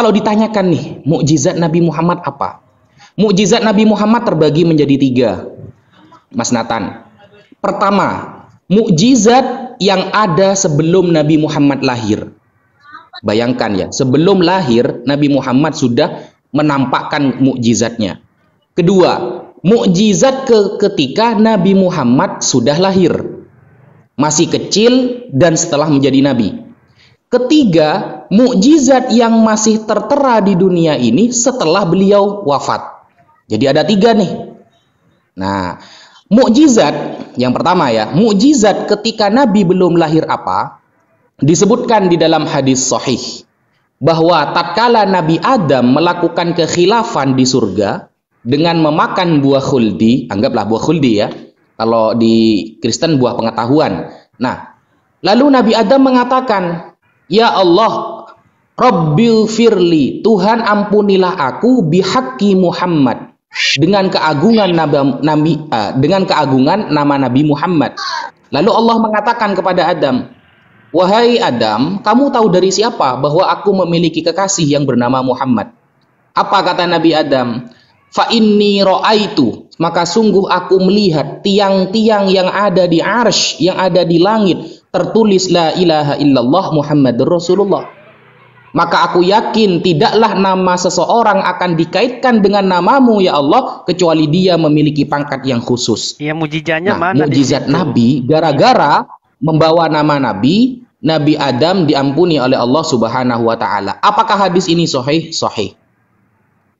ditanyakan nih, mukjizat Nabi Muhammad apa? Mukjizat Nabi Muhammad terbagi menjadi 3, Mas Nathan. Pertama, mukjizat yang ada sebelum Nabi Muhammad lahir. Bayangkan ya, sebelum lahir Nabi Muhammad sudah menampakkan mukjizatnya. Kedua, mukjizat ketika Nabi Muhammad sudah lahir, masih kecil dan setelah menjadi nabi. Ketiga, mukjizat yang masih tertera di dunia ini setelah beliau wafat. Jadi ada 3 nih. Nah, mukjizat yang pertama ya, mukjizat ketika Nabi belum lahir apa? Disebutkan di dalam hadis sahih bahwa tatkala Nabi Adam melakukan kekhilafan di surga dengan memakan buah khuldi, anggaplah buah khuldi ya. Kalau di Kristen buah pengetahuan. Nah, lalu Nabi Adam mengatakan, "Ya Allah, Rabbil firli, Tuhan ampunilah aku bihaqqi Muhammad, dengan keagungan nama Nabi Muhammad." Lalu Allah mengatakan kepada Adam, "Wahai Adam, kamu tahu dari siapa bahwa aku memiliki kekasih yang bernama Muhammad?" Apa kata Nabi Adam? "Fa inni ra'aitu," maka sungguh aku melihat tiang-tiang yang ada di arsy, yang ada di langit, tertulis la ilaha illallah Muhammadur Rasulullah. Maka aku yakin tidaklah nama seseorang akan dikaitkan dengan namamu ya Allah kecuali dia memiliki pangkat yang khusus. Ya, mujizatnya mana? Mukjizat Nabi gara-gara membawa nama Nabi Adam diampuni oleh Allah Subhanahu wa taala. Apakah hadis ini sahih? Sahih.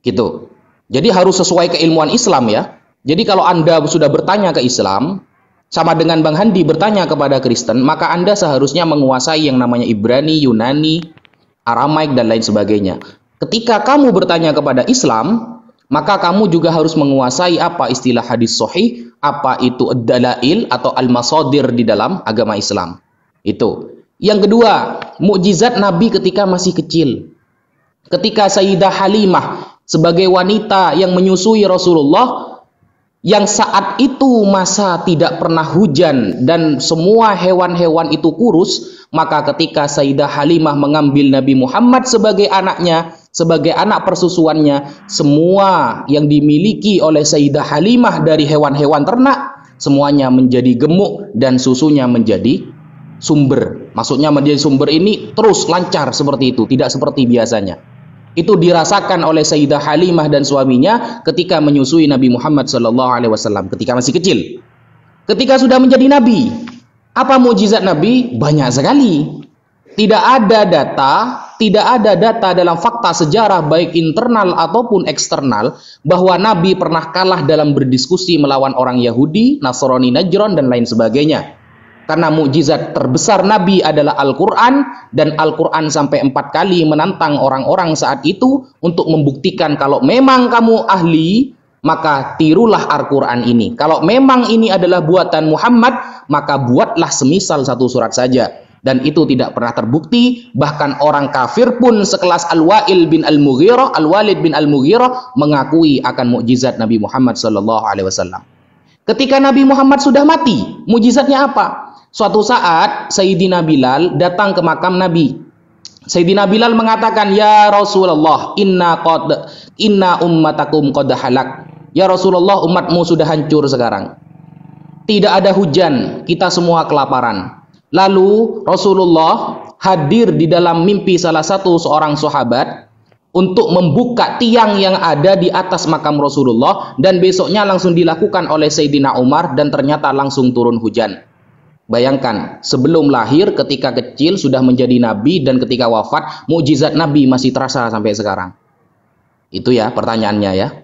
Gitu. Jadi harus sesuai keilmuan Islam ya. Jadi kalau Anda sudah bertanya ke Islam, sama dengan Bang Handi bertanya kepada Kristen, maka Anda seharusnya menguasai yang namanya Ibrani, Yunani, Aramaik, dan lain sebagainya. Ketika kamu bertanya kepada Islam, maka kamu juga harus menguasai apa istilah hadis sahih, apa itu ad-dalail atau al-masadir di dalam agama Islam. Itu. Yang kedua, mukjizat Nabi ketika masih kecil. Ketika Sayyidah Halimah sebagai wanita yang menyusui Rasulullah, yang saat itu masa tidak pernah hujan dan semua hewan-hewan itu kurus, maka ketika Sayyidah Halimah mengambil Nabi Muhammad sebagai anaknya, sebagai anak persusuannya, semua yang dimiliki oleh Sayyidah Halimah dari hewan-hewan ternak, semuanya menjadi gemuk dan susunya menjadi sumber. Maksudnya menjadi sumber ini terus lancar seperti itu, tidak seperti biasanya. Itu dirasakan oleh Sayyidah Halimah dan suaminya ketika menyusui Nabi Muhammad SAW ketika masih kecil. Ketika sudah menjadi Nabi, apa mukjizat Nabi? Banyak sekali. Tidak ada data dalam fakta sejarah baik internal ataupun eksternal bahwa Nabi pernah kalah dalam berdiskusi melawan orang Yahudi, Nasrani Najran, dan lain sebagainya. Karena mukjizat terbesar Nabi adalah Al-Quran, dan Al-Quran sampai 4 kali menantang orang-orang saat itu untuk membuktikan kalau memang kamu ahli, maka tirulah Al-Quran ini. Kalau memang ini adalah buatan Muhammad, maka buatlah semisal satu surat saja. Dan itu tidak pernah terbukti. Bahkan orang kafir pun sekelas Al-Walid bin Al-Mughirah mengakui akan mukjizat Nabi Muhammad SAW. Ketika Nabi Muhammad sudah mati, mukjizatnya apa? Suatu saat Sayyidina Bilal datang ke makam Nabi. Sayyidina Bilal mengatakan, "Ya Rasulullah, inna ummatakum qad halak." Ya Rasulullah, umatmu sudah hancur sekarang. Tidak ada hujan, kita semua kelaparan. Lalu Rasulullah hadir di dalam mimpi salah satu seorang sahabat untuk membuka tiang yang ada di atas makam Rasulullah, dan besoknya langsung dilakukan oleh Sayyidina Umar dan ternyata langsung turun hujan. Bayangkan, sebelum lahir, ketika kecil sudah menjadi Nabi, dan ketika wafat, mukjizat Nabi masih terasa sampai sekarang. Itu ya pertanyaannya ya.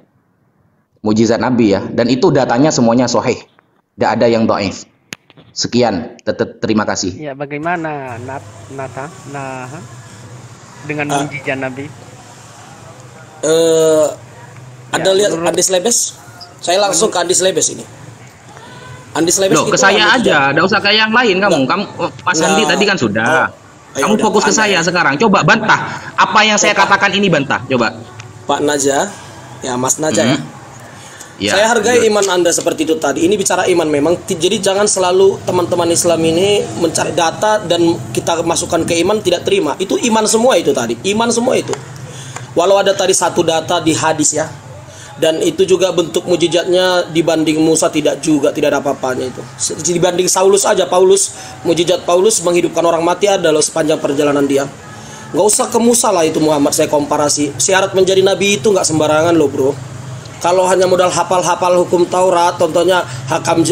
Mukjizat Nabi ya, dan itu datanya semuanya sahih. Tidak ada yang dhaif. Sekian, terima kasih. Ya, bagaimana dengan mukjizat Nabi? Ada lihat Andis Lebes? Saya langsung ke Andis Lebes ini. Andis Lebes ke saya aja, tidak usah ke yang lain kamu. Mas Andi tadi kan sudah. Kamu fokus ke saya sekarang. Coba bantah apa yang saya katakan ini, bantah. Coba. Pak Naja, ya Mas Naja ya. Ya, saya hargai iman Anda seperti itu tadi. Ini bicara iman memang. Jadi jangan selalu teman-teman Islam ini mencari data dan kita masukkan ke iman tidak terima. Itu iman semua itu tadi. Iman semua itu. Walau ada tadi satu data di hadis ya. Dan itu juga bentuk mujizatnya dibanding Musa tidak ada apa-apanya itu. Dibanding Saulus aja, mujizat Paulus menghidupkan orang mati ada loh sepanjang perjalanan dia. Nggak usah ke Musa lah itu Muhammad saya komparasi. Syarat menjadi nabi itu nggak sembarangan loh bro. Kalau hanya modal hafal-hafal hukum Taurat, contohnya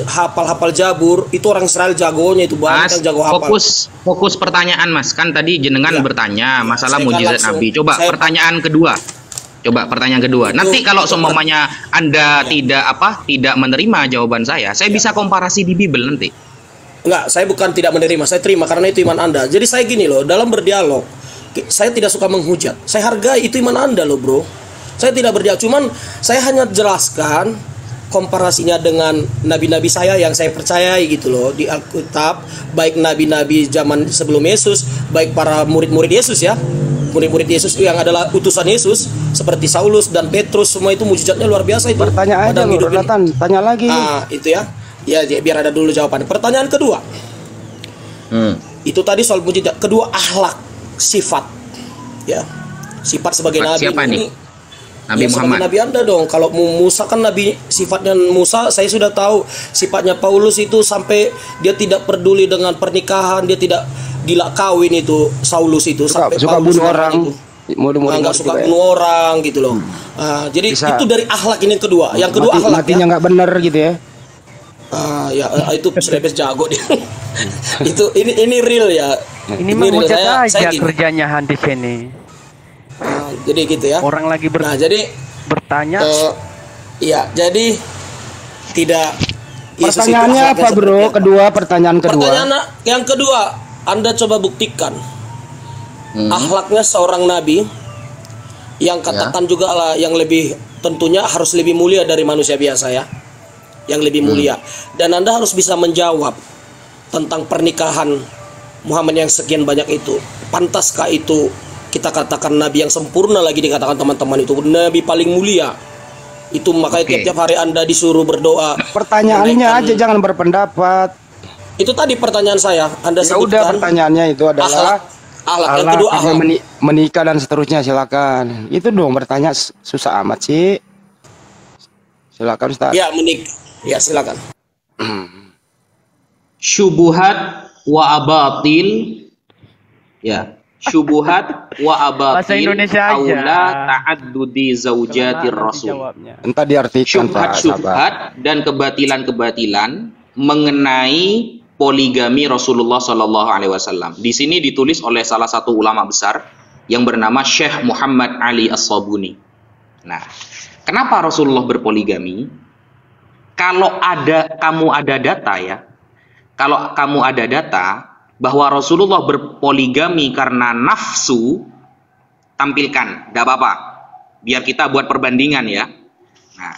hafal-hafal Jabur, itu orang Israel jagonya itu banyak yang jago hafal. Fokus pertanyaan Mas, kan tadi jenengan bertanya masalah mujizat Nabi. Coba pertanyaan kedua. Nanti kalau seumpamanya Anda tidak menerima jawaban saya bisa komparasi di Bible nanti. Enggak, saya bukan tidak menerima, saya terima karena itu iman Anda. Jadi saya gini loh, dalam berdialog, saya tidak suka menghujat. Saya hargai itu iman Anda loh bro. Saya tidak berdialog, cuman saya hanya jelaskan komparasinya dengan nabi-nabi saya yang saya percayai gitu loh di Alkitab, baik nabi-nabi zaman sebelum Yesus, baik para murid-murid Yesus ya. Murid-murid Yesus yang adalah utusan Yesus seperti Saulus dan Petrus, semua itu mujizatnya luar biasa itu. Bertanya aja loh, Nathan, tanya lagi. Itu ya. Ya biar ada dulu jawaban. Pertanyaan kedua. Itu tadi soal mujizat. Kedua akhlak, sifat. Ya. Sifat sebagai nabi siapa ini. Nabi Muhammad. Nabi Anda dong. Kalau Musa kan nabi, sifatnya Musa saya sudah tahu. Sifatnya Paulus itu sampai dia tidak peduli dengan pernikahan, dia tidak kawin itu Saulus itu sampai suka bunuh orang. Nggak suka bunuh orang gitu loh. Jadi itu dari akhlak ini yang kedua. Yang kedua akhlak matinya nggak benar gitu ya. Itu Lebes jago dia. ini real ya. Ini menghujat aja kerjanya Handis ini. Jadi gitu ya. Orang lagi Nah, jadi bertanya. Iya, jadi tidak. Pertanyaannya apa, Bro? Pertanyaan kedua. Pertanyaan yang kedua, Anda coba buktikan akhlaknya seorang nabi yang katakan juga lah yang lebih tentunya harus lebih mulia dari manusia biasa ya, yang lebih mulia. Dan Anda harus bisa menjawab tentang pernikahan Muhammad yang sekian banyak itu. Pantaskah itu kita katakan nabi yang sempurna, lagi dikatakan teman-teman itu nabi paling mulia? Itu makanya tiap-tiap hari Anda disuruh berdoa. Pertanyaannya aja, jangan berpendapat. Itu tadi pertanyaan saya. Anda sebutkan. Udah, pertanyaannya itu adalah akhlak. Yang kedua akhlak. Menikah dan seterusnya, silakan. Itu dong bertanya susah amat sih. Silakan Ustaz. Ya, ya silakan. Syubuhat wa abatil. Ya. Syubuhat wa abatil aula ta'addudi zaujatir rasul. Entah diartikan syubhat dan kebatilan-kebatilan mengenai poligami Rasulullah Shallallahu Alaihi Wasallam. Di sini ditulis oleh salah satu ulama besar yang bernama Syekh Muhammad Ali As-Sabuni. Nah, kenapa Rasulullah berpoligami? Kalau kamu ada data ya, kalau kamu ada data bahwa Rasulullah berpoligami karena nafsu, tampilkan, tidak apa-apa. Biar kita buat perbandingan ya. Nah,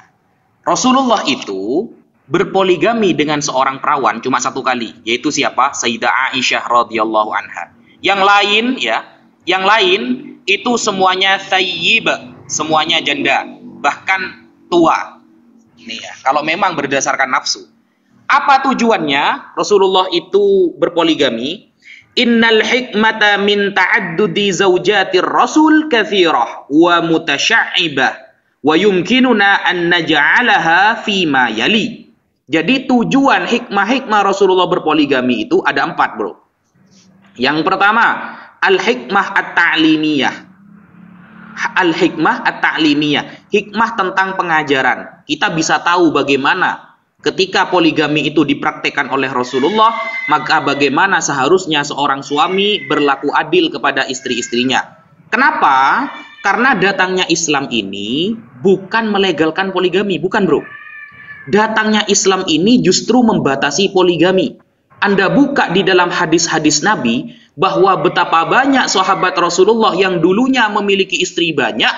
Rasulullah itu berpoligami dengan seorang perawan cuma satu kali, yaitu siapa? Sayyidah Aisyah radhiyallahu anha. Yang lain ya, yang lain itu semuanya thayyib, semuanya janda, bahkan tua. Ini ya, kalau memang berdasarkan nafsu. Apa tujuannya Rasulullah itu berpoligami? Innal hikmata min ta'addudi zaujatir rasul kathirah wa mutasya'ibah wa yumkinuna an naj'alaha fima yali. Jadi tujuan hikmah-hikmah Rasulullah berpoligami itu ada 4, bro. Yang pertama, al-hikmah at-ta'limiyah. Al-hikmah at-ta'limiyah, hikmah tentang pengajaran. Kita bisa tahu bagaimana ketika poligami itu dipraktekkan oleh Rasulullah, maka bagaimana seharusnya seorang suami berlaku adil kepada istri-istrinya. Kenapa? Karena datangnya Islam ini bukan melegalkan poligami, bukan bro. Datangnya Islam ini justru membatasi poligami. Anda buka di dalam hadis-hadis Nabi bahwa betapa banyak sahabat Rasulullah yang dulunya memiliki istri banyak,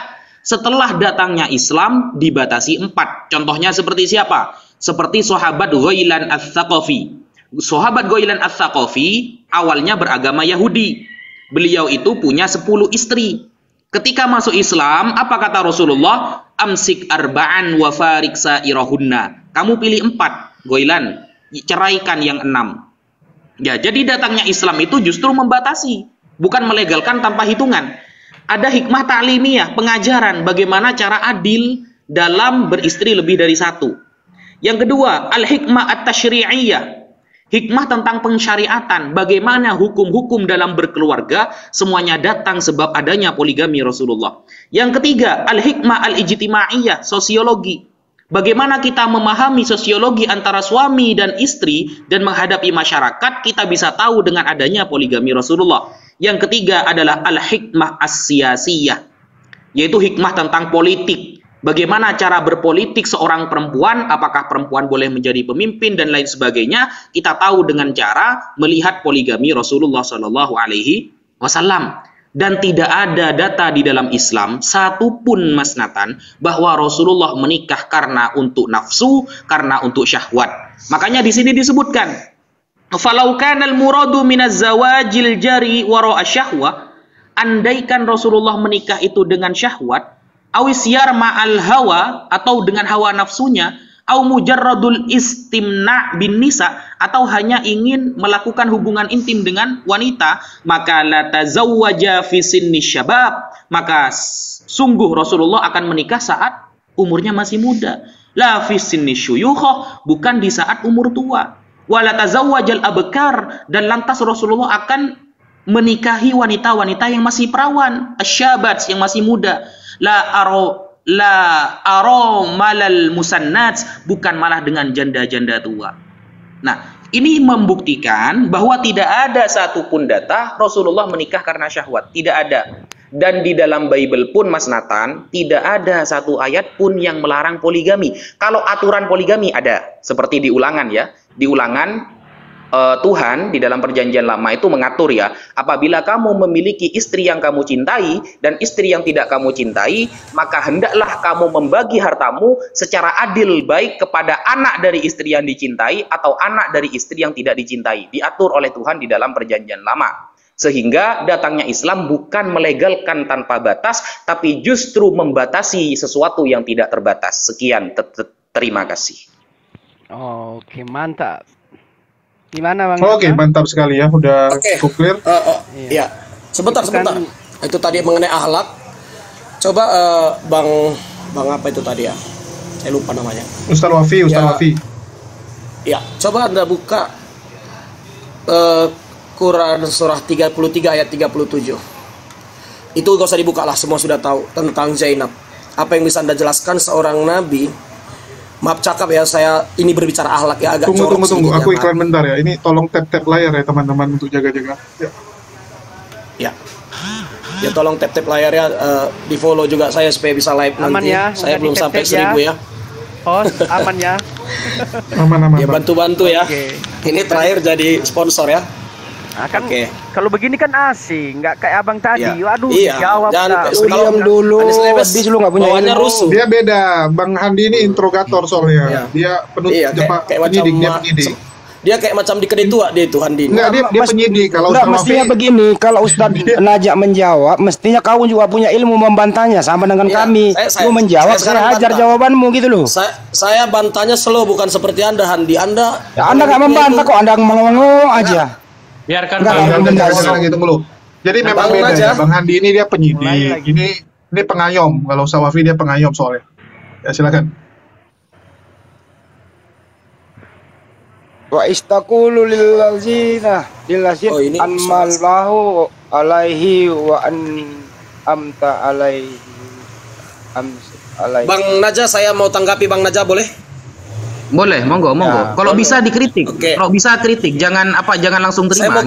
setelah datangnya Islam dibatasi 4. Contohnya seperti siapa? Seperti sahabat Ghailan Ats-Tsaqafi. Sahabat Ghailan Ats-Tsaqafi awalnya beragama Yahudi. Beliau itu punya 10 istri. Ketika masuk Islam, apa kata Rasulullah? Amsik arba'an wa farik sa'irahunna. Kamu pilih 4, Ghailan. Ceraikan yang 6. Ya, jadi datangnya Islam itu justru membatasi, bukan melegalkan tanpa hitungan. Ada hikmah ta'limiyah, pengajaran bagaimana cara adil dalam beristri lebih dari 1. Yang kedua, al-hikmah at-tasyri'iyah. Hikmah tentang pensyariatan, bagaimana hukum-hukum dalam berkeluarga semuanya datang sebab adanya poligami Rasulullah. Yang ketiga, al-hikmah al-ijtima'iyah, sosiologi. Bagaimana kita memahami sosiologi antara suami dan istri dan menghadapi masyarakat, kita bisa tahu dengan adanya poligami Rasulullah. Yang ketiga adalah al-hikmah as-siyasiyah, yaitu hikmah tentang politik. Bagaimana cara berpolitik seorang perempuan, apakah perempuan boleh menjadi pemimpin dan lain sebagainya, kita tahu dengan cara melihat poligami Rasulullah Shallallahu Alaihi Wasallam. Dan tidak ada data di dalam Islam satupun Mas Nathan bahwa Rasulullah menikah karena untuk nafsu, karena untuk syahwat. Makanya di sini disebutkan, falau kanal muradu minaz zawajil jari wara'a syahwa, andaikan Rasulullah menikah itu dengan syahwat, awisyar ma'al hawa, atau dengan hawa nafsunya, au mujarradul istimna bin nisa, atau hanya ingin melakukan hubungan intim dengan wanita, maka la tazawwaja fi sinni syabab, maka sungguh Rasulullah akan menikah saat umurnya masih muda. La fi sinni syuyukh, bukan di saat umur tua. Wala tazawwajal abkar, dan lantas Rasulullah akan menikahi wanita-wanita yang masih perawan, asyabat, yang masih muda. La aro malal musannat, bukan malah dengan janda-janda tua. Nah, ini membuktikan bahwa tidak ada satupun data Rasulullah menikah karena syahwat, tidak ada. Dan di dalam Bible pun Mas Nathan, tidak ada satu ayat pun yang melarang poligami. Kalau aturan poligami ada, seperti di Ulangan ya. Di Ulangan, Tuhan di dalam perjanjian lama itu mengatur ya, apabila kamu memiliki istri yang kamu cintai dan istri yang tidak kamu cintai, maka hendaklah kamu membagi hartamu secara adil, baik kepada anak dari istri yang dicintai atau anak dari istri yang tidak dicintai. Diatur oleh Tuhan di dalam perjanjian lama. Sehingga datangnya Islam bukan melegalkan tanpa batas, tapi justru membatasi sesuatu yang tidak terbatas. Sekian, terima kasih. Oke, mantap. Gimana Bang? Oke, mantap sekali ya, udah cukup clear. Iya. Sebentar. Itu tadi mengenai akhlak. Coba Bang apa itu tadi ya? Saya lupa namanya. Ustaz Wafi. Ya, coba Anda buka Quran surah 33 ayat 37. Itu gak usah dibuka lah, semua sudah tahu tentang Zainab. Apa yang bisa Anda jelaskan seorang nabi? Maaf cakap ya, saya ini berbicara akhlak ya, agak tunggu. Aku iklan bentar ya. Ini tolong tap layar ya teman-teman untuk jaga-jaga. Ya tolong tap layar ya, di follow juga saya supaya bisa live aman nanti. Ya, saya belum sampai 1000 ya. Host aman ya. Aman. Ya bantu ya. Ini terakhir jadi sponsor ya. Nah, kan kalau begini kan asing, nggak kayak abang tadi. Waduh, iya. jawab. Diam dulu. Bis lu nggak punya ilmu. Dia beda. Bang Handi ini interrogator soalnya. Dia penyidik. Dia kayak macam di kedai tua dia itu Handi. Enggak, dia penyidik. Kalau mestinya begini, kalau Ustaz Najak menjawab, mestinya kau juga punya ilmu membantahnya sama dengan kami. Lu menjawab, saya hajar jawabanmu gitu loh. Saya bantahnya slow, bukan seperti Anda Handi. Anda nggak membantah kok, Anda ngomong aja. Biarkan gitu mulu. Jadi memang beda ya. Bang Handi ini dia penyidik. Ini pengayom. Kalau Ustaz Wafi dia pengayom soalnya. Ya silakan. Wa istaqulu lillazina anmallahu alaihi wa amta alaihi Bang Naja, saya mau tanggapi Bang Naja, boleh? Boleh, monggo. Kalau bisa dikritik, kalau bisa kritik, jangan langsung terima.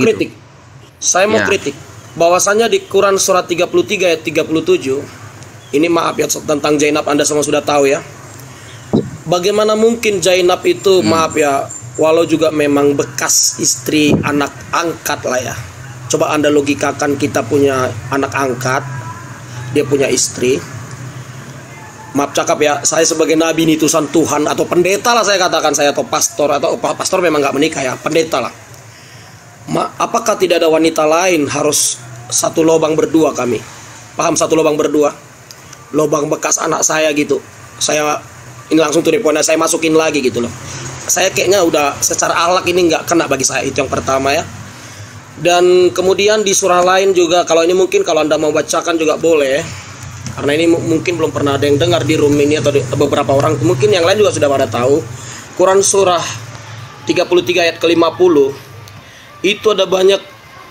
Saya mau kritik. Bahwasanya di Quran surat 33 ayat 37, ini maaf ya tentang Zainab, Anda semua sudah tahu ya. Bagaimana mungkin Zainab itu maaf ya, walau juga memang bekas istri anak angkat lah ya. Coba Anda logikakan, kita punya anak angkat, dia punya istri. Maaf cakap ya, saya sebagai nabi ini utusan Tuhan atau pendeta lah saya katakan, saya atau pastor memang nggak menikah ya, pendeta lah. Apakah tidak ada wanita lain harus satu lubang berdua kami? Paham, satu lubang berdua? Lubang bekas anak saya gitu. Saya ini langsung to the point, saya masukin lagi gitu loh. Saya kayaknya udah secara akhlak ini nggak kena bagi saya, itu yang pertama ya. Dan kemudian di surah lain juga, kalau ini mungkin kalau Anda mau bacakan juga boleh. Karena ini mungkin belum pernah ada yang dengar di room ini atau beberapa orang, mungkin yang lain juga sudah pada tahu. Quran surah 33 ayat ke-50 itu ada banyak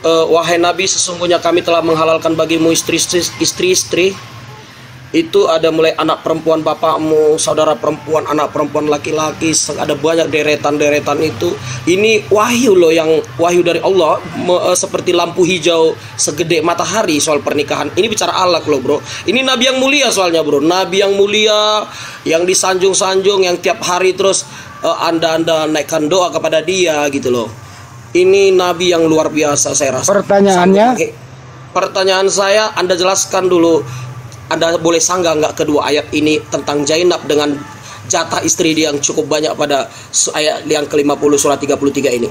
wahai Nabi, sesungguhnya kami telah menghalalkan bagimu istri-istri. Itu ada mulai anak perempuan bapakmu, saudara perempuan, anak perempuan laki-laki, ada banyak deretan itu. Ini wahyu loh, yang wahyu dari Allah, seperti lampu hijau segede matahari soal pernikahan. Ini bicara akhlak loh bro. Ini nabi yang mulia soalnya bro, nabi yang mulia, yang disanjung-sanjung, yang tiap hari terus anda naikkan doa kepada dia gitu loh. Ini nabi yang luar biasa saya rasa. Pertanyaan saya, Anda jelaskan dulu. Anda boleh sanggah nggak kedua ayat ini tentang Zainab dengan jatah istri dia yang cukup banyak pada ayat yang ke-50 surat 33 ini?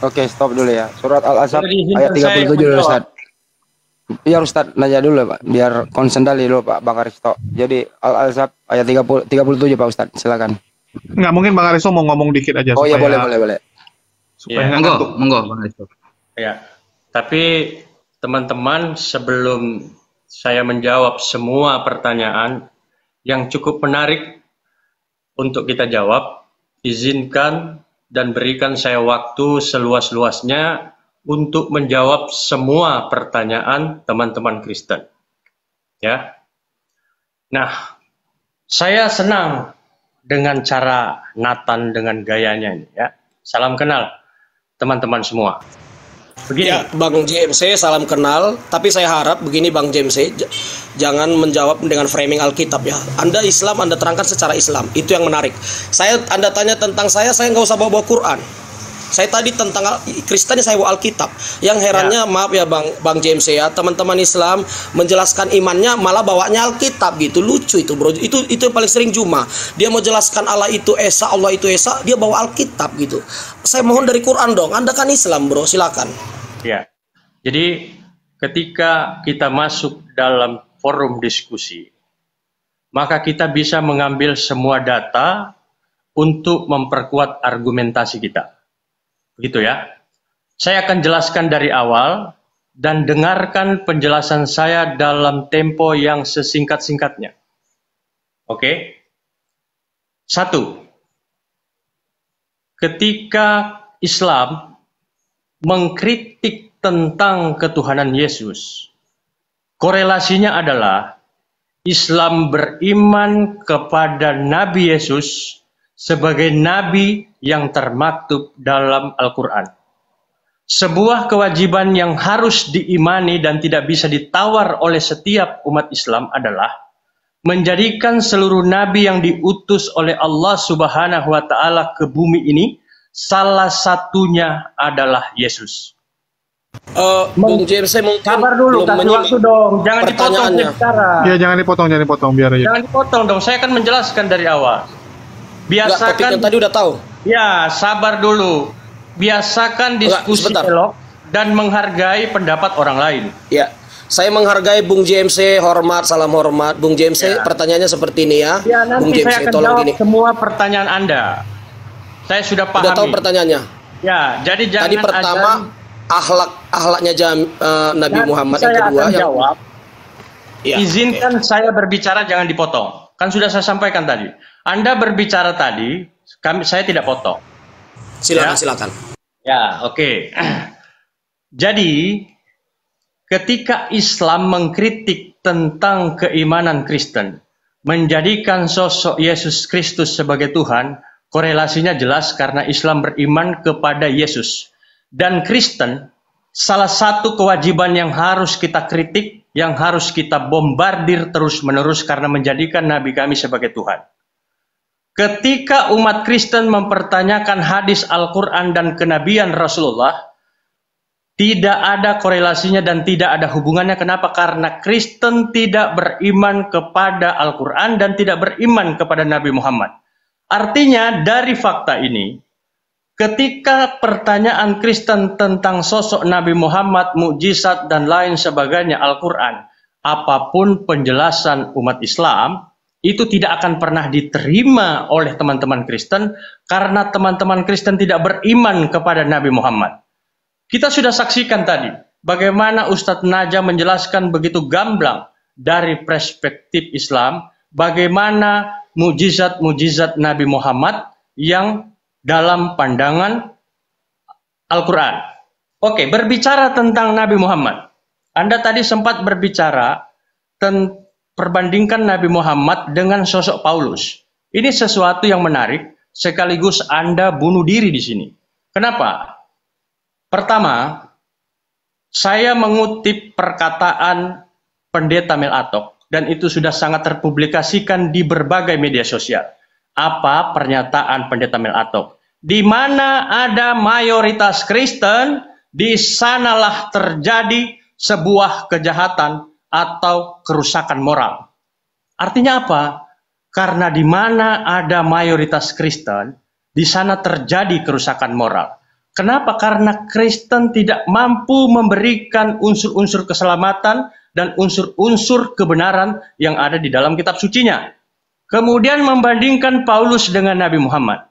Oke, stop dulu ya. Surat Al-Ahzab ayat 37 dulu Ustaz. Biar Ustaz nanya dulu Pak, biar konsendali dulu Pak Bang Aristo. Jadi Al-Ahzab ayat 37 Pak Ustaz, silakan. Nggak, mungkin Bang Aristo mau ngomong dikit aja. Oh iya, boleh. Supaya monggo Bang Aristo. Ya. Tapi teman-teman, sebelum saya menjawab semua pertanyaan yang cukup menarik untuk kita jawab, izinkan dan berikan saya waktu seluas-luasnya untuk menjawab semua pertanyaan teman-teman Kristen. Ya. Nah, saya senang dengan cara Nathan dengan gayanya ini ya. Salam kenal teman-teman semua. Begini. Ya, Bang JMC, salam kenal. Tapi saya harap begini Bang JMC, jangan menjawab dengan framing Alkitab ya. Anda Islam, Anda terangkan secara Islam. Itu yang menarik. Anda tanya tentang saya nggak usah bawa Quran. Saya tadi tentang Kristen saya bawa Alkitab. Yang herannya maaf ya Bang JMC ya, teman-teman Islam menjelaskan imannya malah bawanya Alkitab gitu. Lucu itu bro. Itu yang paling sering Juma. Dia mau jelaskan Allah itu Esa, Allah itu Esa, dia bawa Alkitab gitu. Saya mohon dari Quran dong. Anda kan Islam bro, silakan. Ya. Jadi ketika kita masuk dalam forum diskusi, maka kita bisa mengambil semua data untuk memperkuat argumentasi kita. Begitu ya. Saya akan jelaskan dari awal dan dengarkan penjelasan saya dalam tempo yang sesingkat-singkatnya. Oke. 1. Ketika Islam mengkritik tentang ketuhanan Yesus, korelasinya adalah Islam beriman kepada Nabi Yesus sebagai nabi yang termaktub dalam Al-Quran. Sebuah kewajiban yang harus diimani dan tidak bisa ditawar oleh setiap umat Islam adalah menjadikan seluruh nabi yang diutus oleh Allah Subhanahu wa Ta'ala ke bumi ini, salah satunya adalah Yesus. Bung James, saya mungkin sabar dulu, kasih waktu dong, jangan dipotong bicara. Ya, jangan dipotong biar aja. Jangan dipotong dong, saya akan menjelaskan dari awal. Biasakan, tadi udah tahu. Ya, sabar dulu. Biasakan diskusi elok dan menghargai pendapat orang lain. Ya, saya menghargai Bung JMC, hormat, salam hormat. Bung JMC, pertanyaannya seperti ini ya. Ya, nanti Bung JMC, saya akan tolong jawab gini. semua pertanyaan Anda. Saya sudah pahami. Udah tahu pertanyaannya? Ya, jadi jangan tadi pertama akhlaknya Nabi Muhammad, yang kedua akan jawab. Ya, izinkan saya berbicara, jangan dipotong. Kan sudah saya sampaikan tadi. Anda berbicara tadi, saya tidak potong. Silakan. Ya, oke. Jadi, ketika Islam mengkritik tentang keimanan Kristen, menjadikan sosok Yesus Kristus sebagai Tuhan, korelasinya jelas karena Islam beriman kepada Yesus. Dan Kristen, salah satu kewajiban yang harus kita kritik, yang harus kita bombardir terus-menerus karena menjadikan Nabi kami sebagai Tuhan. Ketika umat Kristen mempertanyakan hadis Al-Quran dan kenabian Rasulullah, tidak ada korelasinya dan tidak ada hubungannya. Kenapa? Karena Kristen tidak beriman kepada Al-Quran dan tidak beriman kepada Nabi Muhammad. Artinya dari fakta ini, ketika pertanyaan Kristen tentang sosok Nabi Muhammad, mukjizat dan lain sebagainya Al-Quran, apapun penjelasan umat Islam, itu tidak akan pernah diterima oleh teman-teman Kristen karena teman-teman Kristen tidak beriman kepada Nabi Muhammad. Kita sudah saksikan tadi bagaimana Ustadz Naja menjelaskan begitu gamblang dari perspektif Islam bagaimana mukjizat-mukjizat Nabi Muhammad yang dalam pandangan Al-Quran. Oke, berbicara tentang Nabi Muhammad. Anda tadi sempat berbicara tentang perbandingkan Nabi Muhammad dengan sosok Paulus. Ini sesuatu yang menarik, sekaligus Anda bunuh diri di sini. Kenapa? Pertama, saya mengutip perkataan Pendeta Mel Atok, dan itu sudah sangat terpublikasikan di berbagai media sosial. Apa pernyataan Pendeta Mel Atok? Di mana ada mayoritas Kristen, di sanalah terjadi sebuah kejahatan atau kerusakan moral. Artinya apa? Karena di mana ada mayoritas Kristen, di sana terjadi kerusakan moral. Kenapa? Karena Kristen tidak mampu memberikan unsur-unsur keselamatan dan unsur-unsur kebenaran yang ada di dalam kitab sucinya. Kemudian membandingkan Paulus dengan Nabi Muhammad.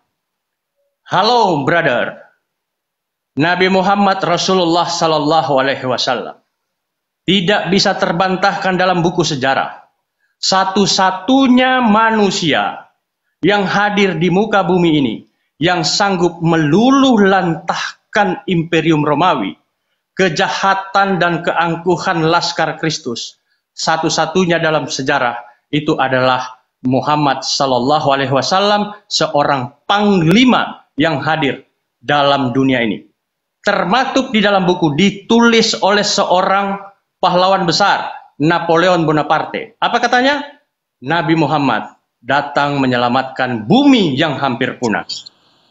Halo brother, Nabi Muhammad Rasulullah Sallallahu Alaihi Wasallam tidak bisa terbantahkan dalam buku sejarah. Satu-satunya manusia yang hadir di muka bumi ini, yang sanggup meluluh lantahkan Imperium Romawi, kejahatan dan keangkuhan Laskar Kristus, satu-satunya dalam sejarah itu adalah Muhammad Sallallahu Alaihi Wasallam, seorang panglima yang hadir dalam dunia ini. termaktub di dalam buku, ditulis oleh seorang pahlawan besar, Napoleon Bonaparte. Apa katanya? Nabi Muhammad datang menyelamatkan bumi yang hampir punah.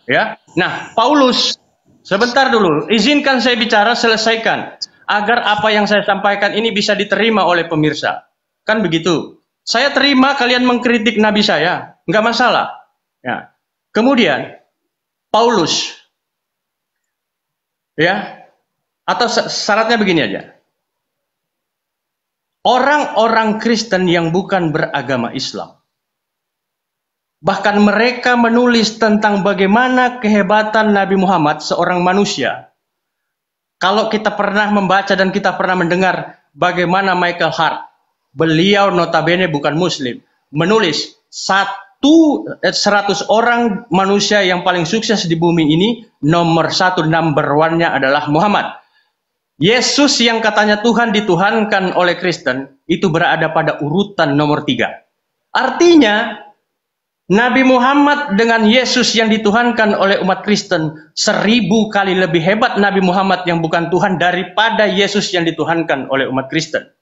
Ya. Nah, Paulus, sebentar dulu, izinkan saya bicara, selesaikan agar apa yang saya sampaikan ini bisa diterima oleh pemirsa. Kan begitu. Saya terima kalian mengkritik nabi saya, nggak masalah. Ya. Kemudian Paulus, ya, atau syaratnya begini aja. Orang-orang Kristen yang bukan beragama Islam, bahkan mereka menulis tentang bagaimana kehebatan Nabi Muhammad seorang manusia. Kalau kita pernah membaca dan kita pernah mendengar bagaimana Michael Hart, beliau notabene bukan Muslim, menulis 100 orang manusia yang paling sukses di bumi ini, nomor 1, number one-nya adalah Muhammad. Yesus yang katanya Tuhan dituhankan oleh Kristen, itu berada pada urutan nomor 3. Artinya, Nabi Muhammad dengan Yesus yang dituhankan oleh umat Kristen 1000 kali lebih hebat Nabi Muhammad yang bukan Tuhan daripada Yesus yang dituhankan oleh umat Kristen.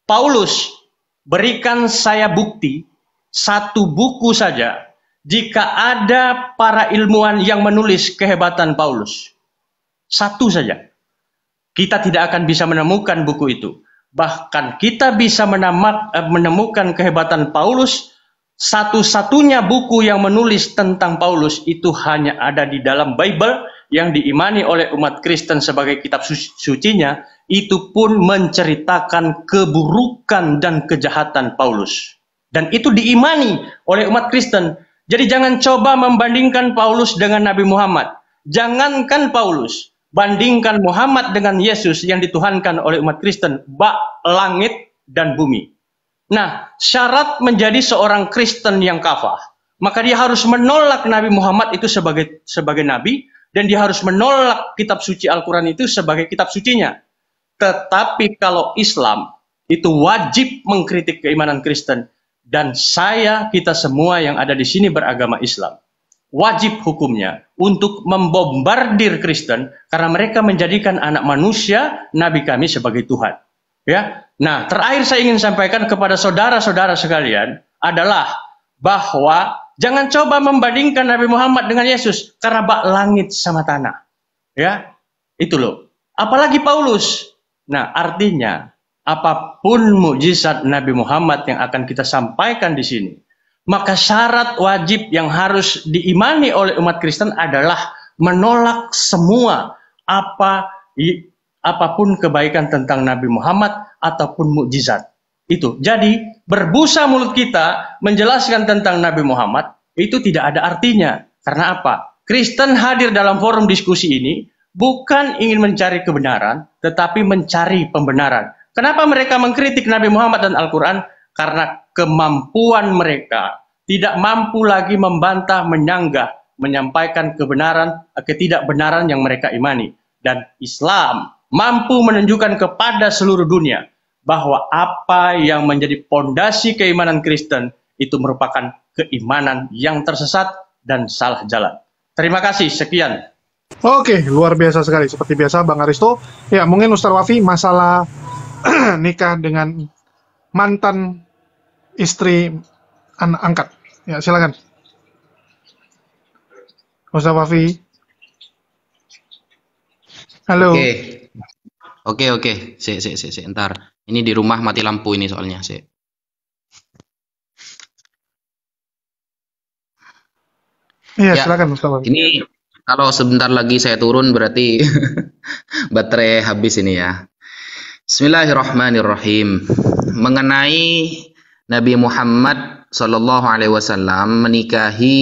Paulus, berikan saya bukti 1 buku saja jika ada para ilmuwan yang menulis kehebatan Paulus. 1 saja. Kita tidak akan bisa menemukan buku itu. Bahkan kita bisa menemukan kehebatan Paulus. Satu-satunya buku yang menulis tentang Paulus itu hanya ada di dalam Bible yang diimani oleh umat Kristen sebagai kitab sucinya. Itu pun menceritakan keburukan dan kejahatan Paulus. Dan itu diimani oleh umat Kristen. Jadi jangan coba membandingkan Paulus dengan Nabi Muhammad. Jangankan Paulus, bandingkan Muhammad dengan Yesus yang dituhankan oleh umat Kristen, bak langit dan bumi. Nah, syarat menjadi seorang Kristen yang kafah, maka dia harus menolak Nabi Muhammad itu sebagai nabi, dan dia harus menolak kitab suci Al-Quran itu sebagai kitab sucinya. Tetapi kalau Islam, itu wajib mengkritik keimanan Kristen, dan kita semua yang ada di sini beragama Islam. Wajib hukumnya untuk membombardir Kristen karena mereka menjadikan anak manusia Nabi kami sebagai Tuhan. Ya. Nah, terakhir saya ingin sampaikan kepada saudara-saudara sekalian adalah bahwa jangan coba membandingkan Nabi Muhammad dengan Yesus karena bak langit sama tanah. Ya. Itu loh. Apalagi Paulus. Nah, artinya apapun mukjizat Nabi Muhammad yang akan kita sampaikan di sini, maka syarat wajib yang harus diimani oleh umat Kristen adalah menolak semua apapun kebaikan tentang Nabi Muhammad ataupun mukjizat. Itu. Jadi, berbusa mulut kita menjelaskan tentang Nabi Muhammad itu tidak ada artinya. Karena apa? Kristen hadir dalam forum diskusi ini bukan ingin mencari kebenaran, tetapi mencari pembenaran. Kenapa mereka mengkritik Nabi Muhammad dan Al-Quran? Karena kemampuan mereka tidak mampu lagi membantah, menyanggah, menyampaikan kebenaran, ketidakbenaran yang mereka imani. Dan Islam mampu menunjukkan kepada seluruh dunia bahwa apa yang menjadi pondasi keimanan Kristen itu merupakan keimanan yang tersesat dan salah jalan. Terima kasih, sekian. Oke, luar biasa sekali. Seperti biasa, Bang Aristo. Ya, mungkin Ustaz Wafi, masalah nikah dengan mantan istri anak angkat. Ya, silakan. Ustaz Wafi. Halo. Oke. Ntar. Ini di rumah mati lampu ini soalnya. Iya, silakan Ustaz Wafi. Ini kalau sebentar lagi saya turun berarti baterai habis ini ya. Bismillahirrahmanirrahim. Mengenai Nabi Muhammad Shallallahu Alaihi Wasallam menikahi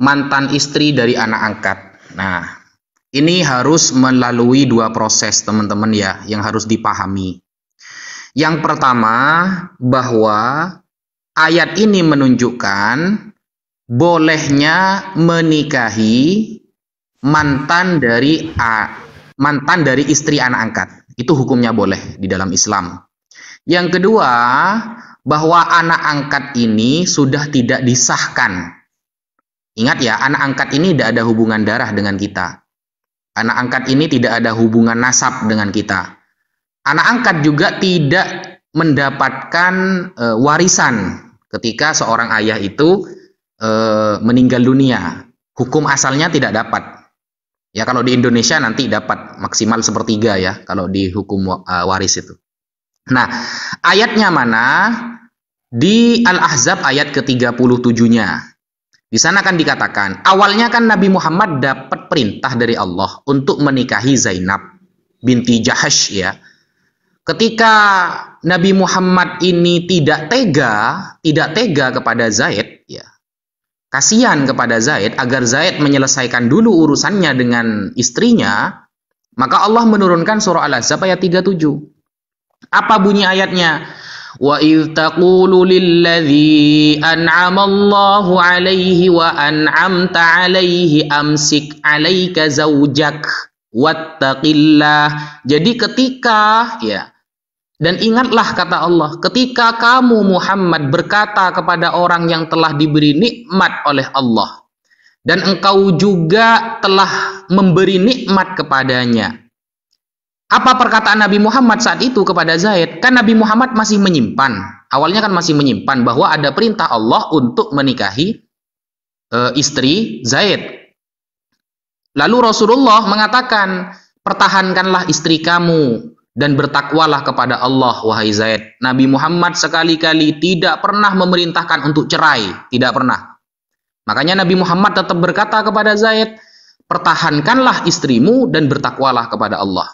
mantan istri dari anak angkat. Nah, ini harus melalui 2 proses teman-teman ya, yang harus dipahami. Yang pertama, bahwa ayat ini menunjukkan bolehnya menikahi mantan dari istri anak angkat. Itu hukumnya boleh di dalam Islam. Yang kedua, bahwa anak angkat ini sudah tidak disahkan. Ingat ya, anak angkat ini tidak ada hubungan darah dengan kita. Anak angkat ini tidak ada hubungan nasab dengan kita. Anak angkat juga tidak mendapatkan warisan ketika seorang ayah itu meninggal dunia. Hukum asalnya tidak dapat. Ya, kalau di Indonesia nanti dapat maksimal 1/3 ya, kalau di hukum waris itu. Nah, ayatnya mana? Di Al-Ahzab ayat ke-37-nya. Di sana kan dikatakan, awalnya kan Nabi Muhammad dapat perintah dari Allah untuk menikahi Zainab binti Jahash ya. Ketika Nabi Muhammad ini tidak tega kepada Zaid ya. Kasihan kepada Zaid agar Zaid menyelesaikan dulu urusannya dengan istrinya, maka Allah menurunkan surah Al-Ahzab ayat 37. Apa bunyi ayatnya? Wa idh taqulu lilladzi an'ama Allahu 'alaihi wa an'amta 'alaihi amsik 'alaika zaujak wattaqillah. Jadi ketika ya, dan ingatlah kata Allah, ketika kamu Muhammad berkata kepada orang yang telah diberi nikmat oleh Allah dan engkau juga telah memberi nikmat kepadanya. Apa perkataan Nabi Muhammad saat itu kepada Zaid? Kan Nabi Muhammad masih menyimpan. Awalnya kan masih menyimpan bahwa ada perintah Allah untuk menikahi istri Zaid. Lalu Rasulullah mengatakan, pertahankanlah istri kamu dan bertakwalah kepada Allah, wahai Zaid. Nabi Muhammad sekali-kali tidak pernah memerintahkan untuk cerai. Tidak pernah. Makanya Nabi Muhammad tetap berkata kepada Zaid, pertahankanlah istrimu dan bertakwalah kepada Allah.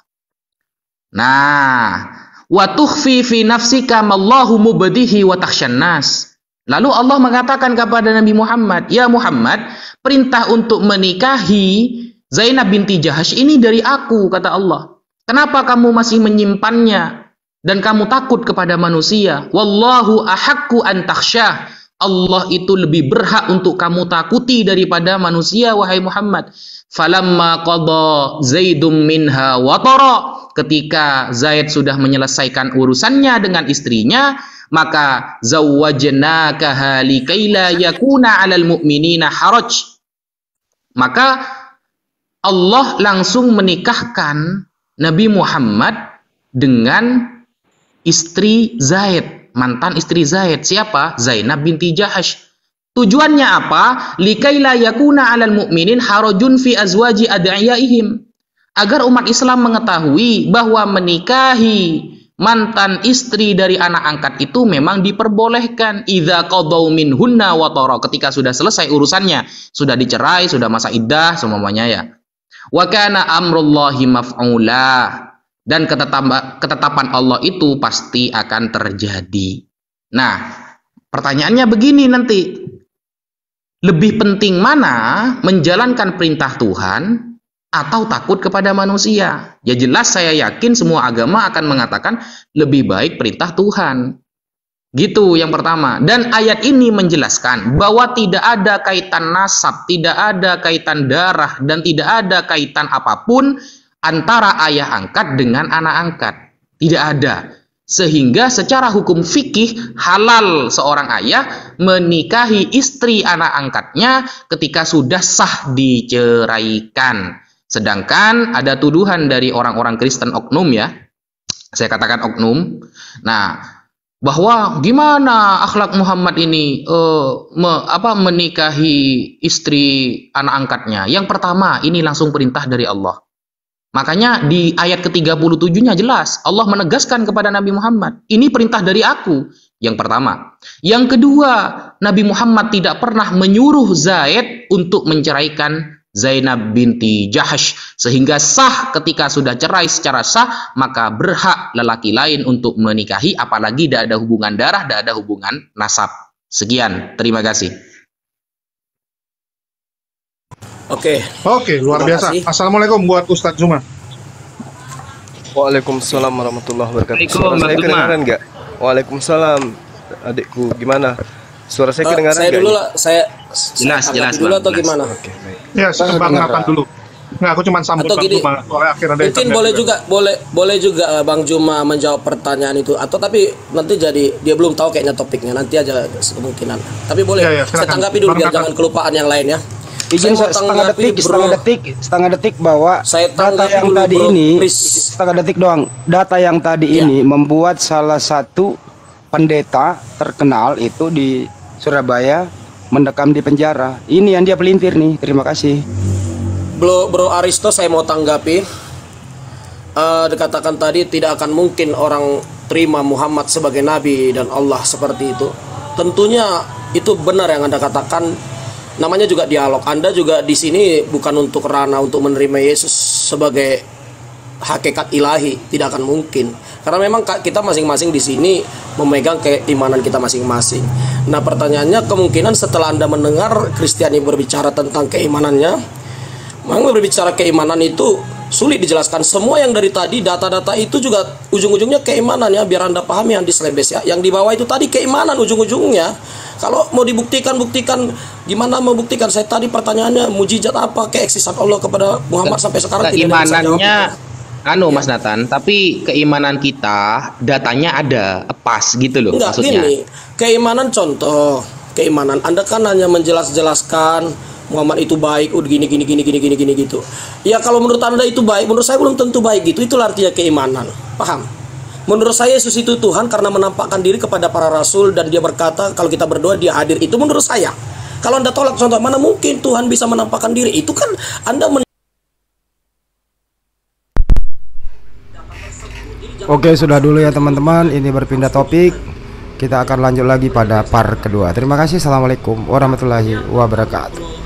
Nah, wa tukhfi fi nafsika mallahu mubdihi wa takhshan nas. Lalu Allah mengatakan kepada Nabi Muhammad, ya Muhammad, perintah untuk menikahi Zainab binti Jahash ini dari aku, kata Allah. Kenapa kamu masih menyimpannya dan kamu takut kepada manusia? Wallahu ahaqqu an takhsyah. Allah itu lebih berhak untuk kamu takuti daripada manusia, wahai Muhammad. Falamma qada Zaidum minha watara. Ketika Zaid sudah menyelesaikan urusannya dengan istrinya, maka zawwajnakaha likaila yakuna 'alal mu'minina haraj. Maka Allah langsung menikahkan Nabi Muhammad dengan istri Zaid, mantan istri Zaid. Siapa? Zainab binti Jahash. Tujuannya apa? Likaila yakuna 'alal mu'minin harajun fi azwaji ad'iyaihim. Agar umat Islam mengetahui bahwa menikahi mantan istri dari anak angkat itu memang diperbolehkan. Idza qadaw minhunna watara, ketika sudah selesai urusannya, sudah dicerai, sudah masa iddah semuanya ya. Wa kana amrullahi maf'ula, dan ketetapan Allah itu pasti akan terjadi. Nah, pertanyaannya begini nanti. Lebih penting mana menjalankan perintah Tuhan atau takut kepada manusia? Ya jelas saya yakin semua agama akan mengatakan lebih baik perintah Tuhan. Gitu yang pertama. Dan ayat ini menjelaskan bahwa tidak ada kaitan nasab, tidak ada kaitan darah, dan tidak ada kaitan apapun antara ayah angkat dengan anak angkat. Tidak ada. Sehingga secara hukum fikih halal seorang ayah menikahi istri anak angkatnya ketika sudah sah diceraikan. Sedangkan ada tuduhan dari orang-orang Kristen oknum ya, saya katakan oknum. Nah, bahwa gimana akhlak Muhammad ini menikahi istri anak angkatnya. Yang pertama, ini langsung perintah dari Allah. Makanya di ayat ke-37-nya jelas Allah menegaskan kepada Nabi Muhammad, ini perintah dari aku. Yang pertama. Yang kedua, Nabi Muhammad tidak pernah menyuruh Zaid untuk menceraikan Zainab binti Jahash, sehingga sah ketika sudah cerai secara sah, maka berhak lelaki lain untuk menikahi, apalagi tidak ada hubungan darah, tidak ada hubungan nasab. Sekian, terima kasih. Oke, luar biasa. Assalamualaikum buat Ustadz Zuma. Waalaikumsalam warahmatullahi wabarakatuh. Suara saya kedengaran nggak? Waalaikumsalam, adikku, gimana? Suara saya kedengaran nggak? Saya dulu lah, saya jelas dulu atau gimana? Oke, baik. Ya, saya dulu. Nggak, aku cuma sambut atau Bang gini, Juma. Akhirnya mungkin boleh juga Bang Juma menjawab pertanyaan itu, atau tapi nanti jadi dia belum tahu kayaknya topiknya, nanti aja kemungkinan. Tapi boleh saya tanggapi dulu biar jangan kelupaan yang lain ya. izin setengah detik bahwa data yang tadi ini setengah detik doang. Data yang tadi ini membuat salah satu pendeta terkenal itu di Surabaya mendekam di penjara. Ini yang dia pelintir nih. Terima kasih. Bro Aristo, saya mau tanggapi. Dikatakan tadi tidak akan mungkin orang terima Muhammad sebagai nabi dan Allah seperti itu. Tentunya itu benar yang Anda katakan. Namanya juga dialog. Anda juga di sini bukan untuk ranah untuk menerima Yesus sebagai hakikat ilahi, tidak akan mungkin. Karena memang kita masing-masing di sini memegang keimanan kita masing-masing. Nah, pertanyaannya kemungkinan setelah Anda mendengar Kristiani berbicara tentang keimanannya, memang berbicara keimanan itu sulit dijelaskan. Semua yang dari tadi data-data itu juga ujung-ujungnya keimanan ya, biar Anda pahami yang di Slebes ya. Yang di bawah itu tadi keimanan ujung-ujungnya. Kalau mau buktikan gimana membuktikan? Saya tadi pertanyaannya mujizat apa keeksisan Allah kepada Muhammad sampai sekarang keimanannya Mas Nathan, tapi keimanan kita datanya ada pas gitu loh. Enggak, maksudnya gini, keimanan contoh, keimanan Anda kan hanya menjelaskan Muhammad itu baik, gini gitu. Ya kalau menurut Anda itu baik, menurut saya belum tentu baik gitu. Itulah artinya keimanan. Paham? Menurut saya Yesus itu Tuhan karena menampakkan diri kepada para rasul dan dia berkata kalau kita berdoa dia hadir. Itu menurut saya. Kalau Anda tolak contoh, mana mungkin Tuhan bisa menampakkan diri? Itu kan Anda Oke, sudah dulu ya teman-teman. Ini berpindah topik. Kita akan lanjut lagi pada part kedua. Terima kasih. Assalamualaikum warahmatullahi wabarakatuh.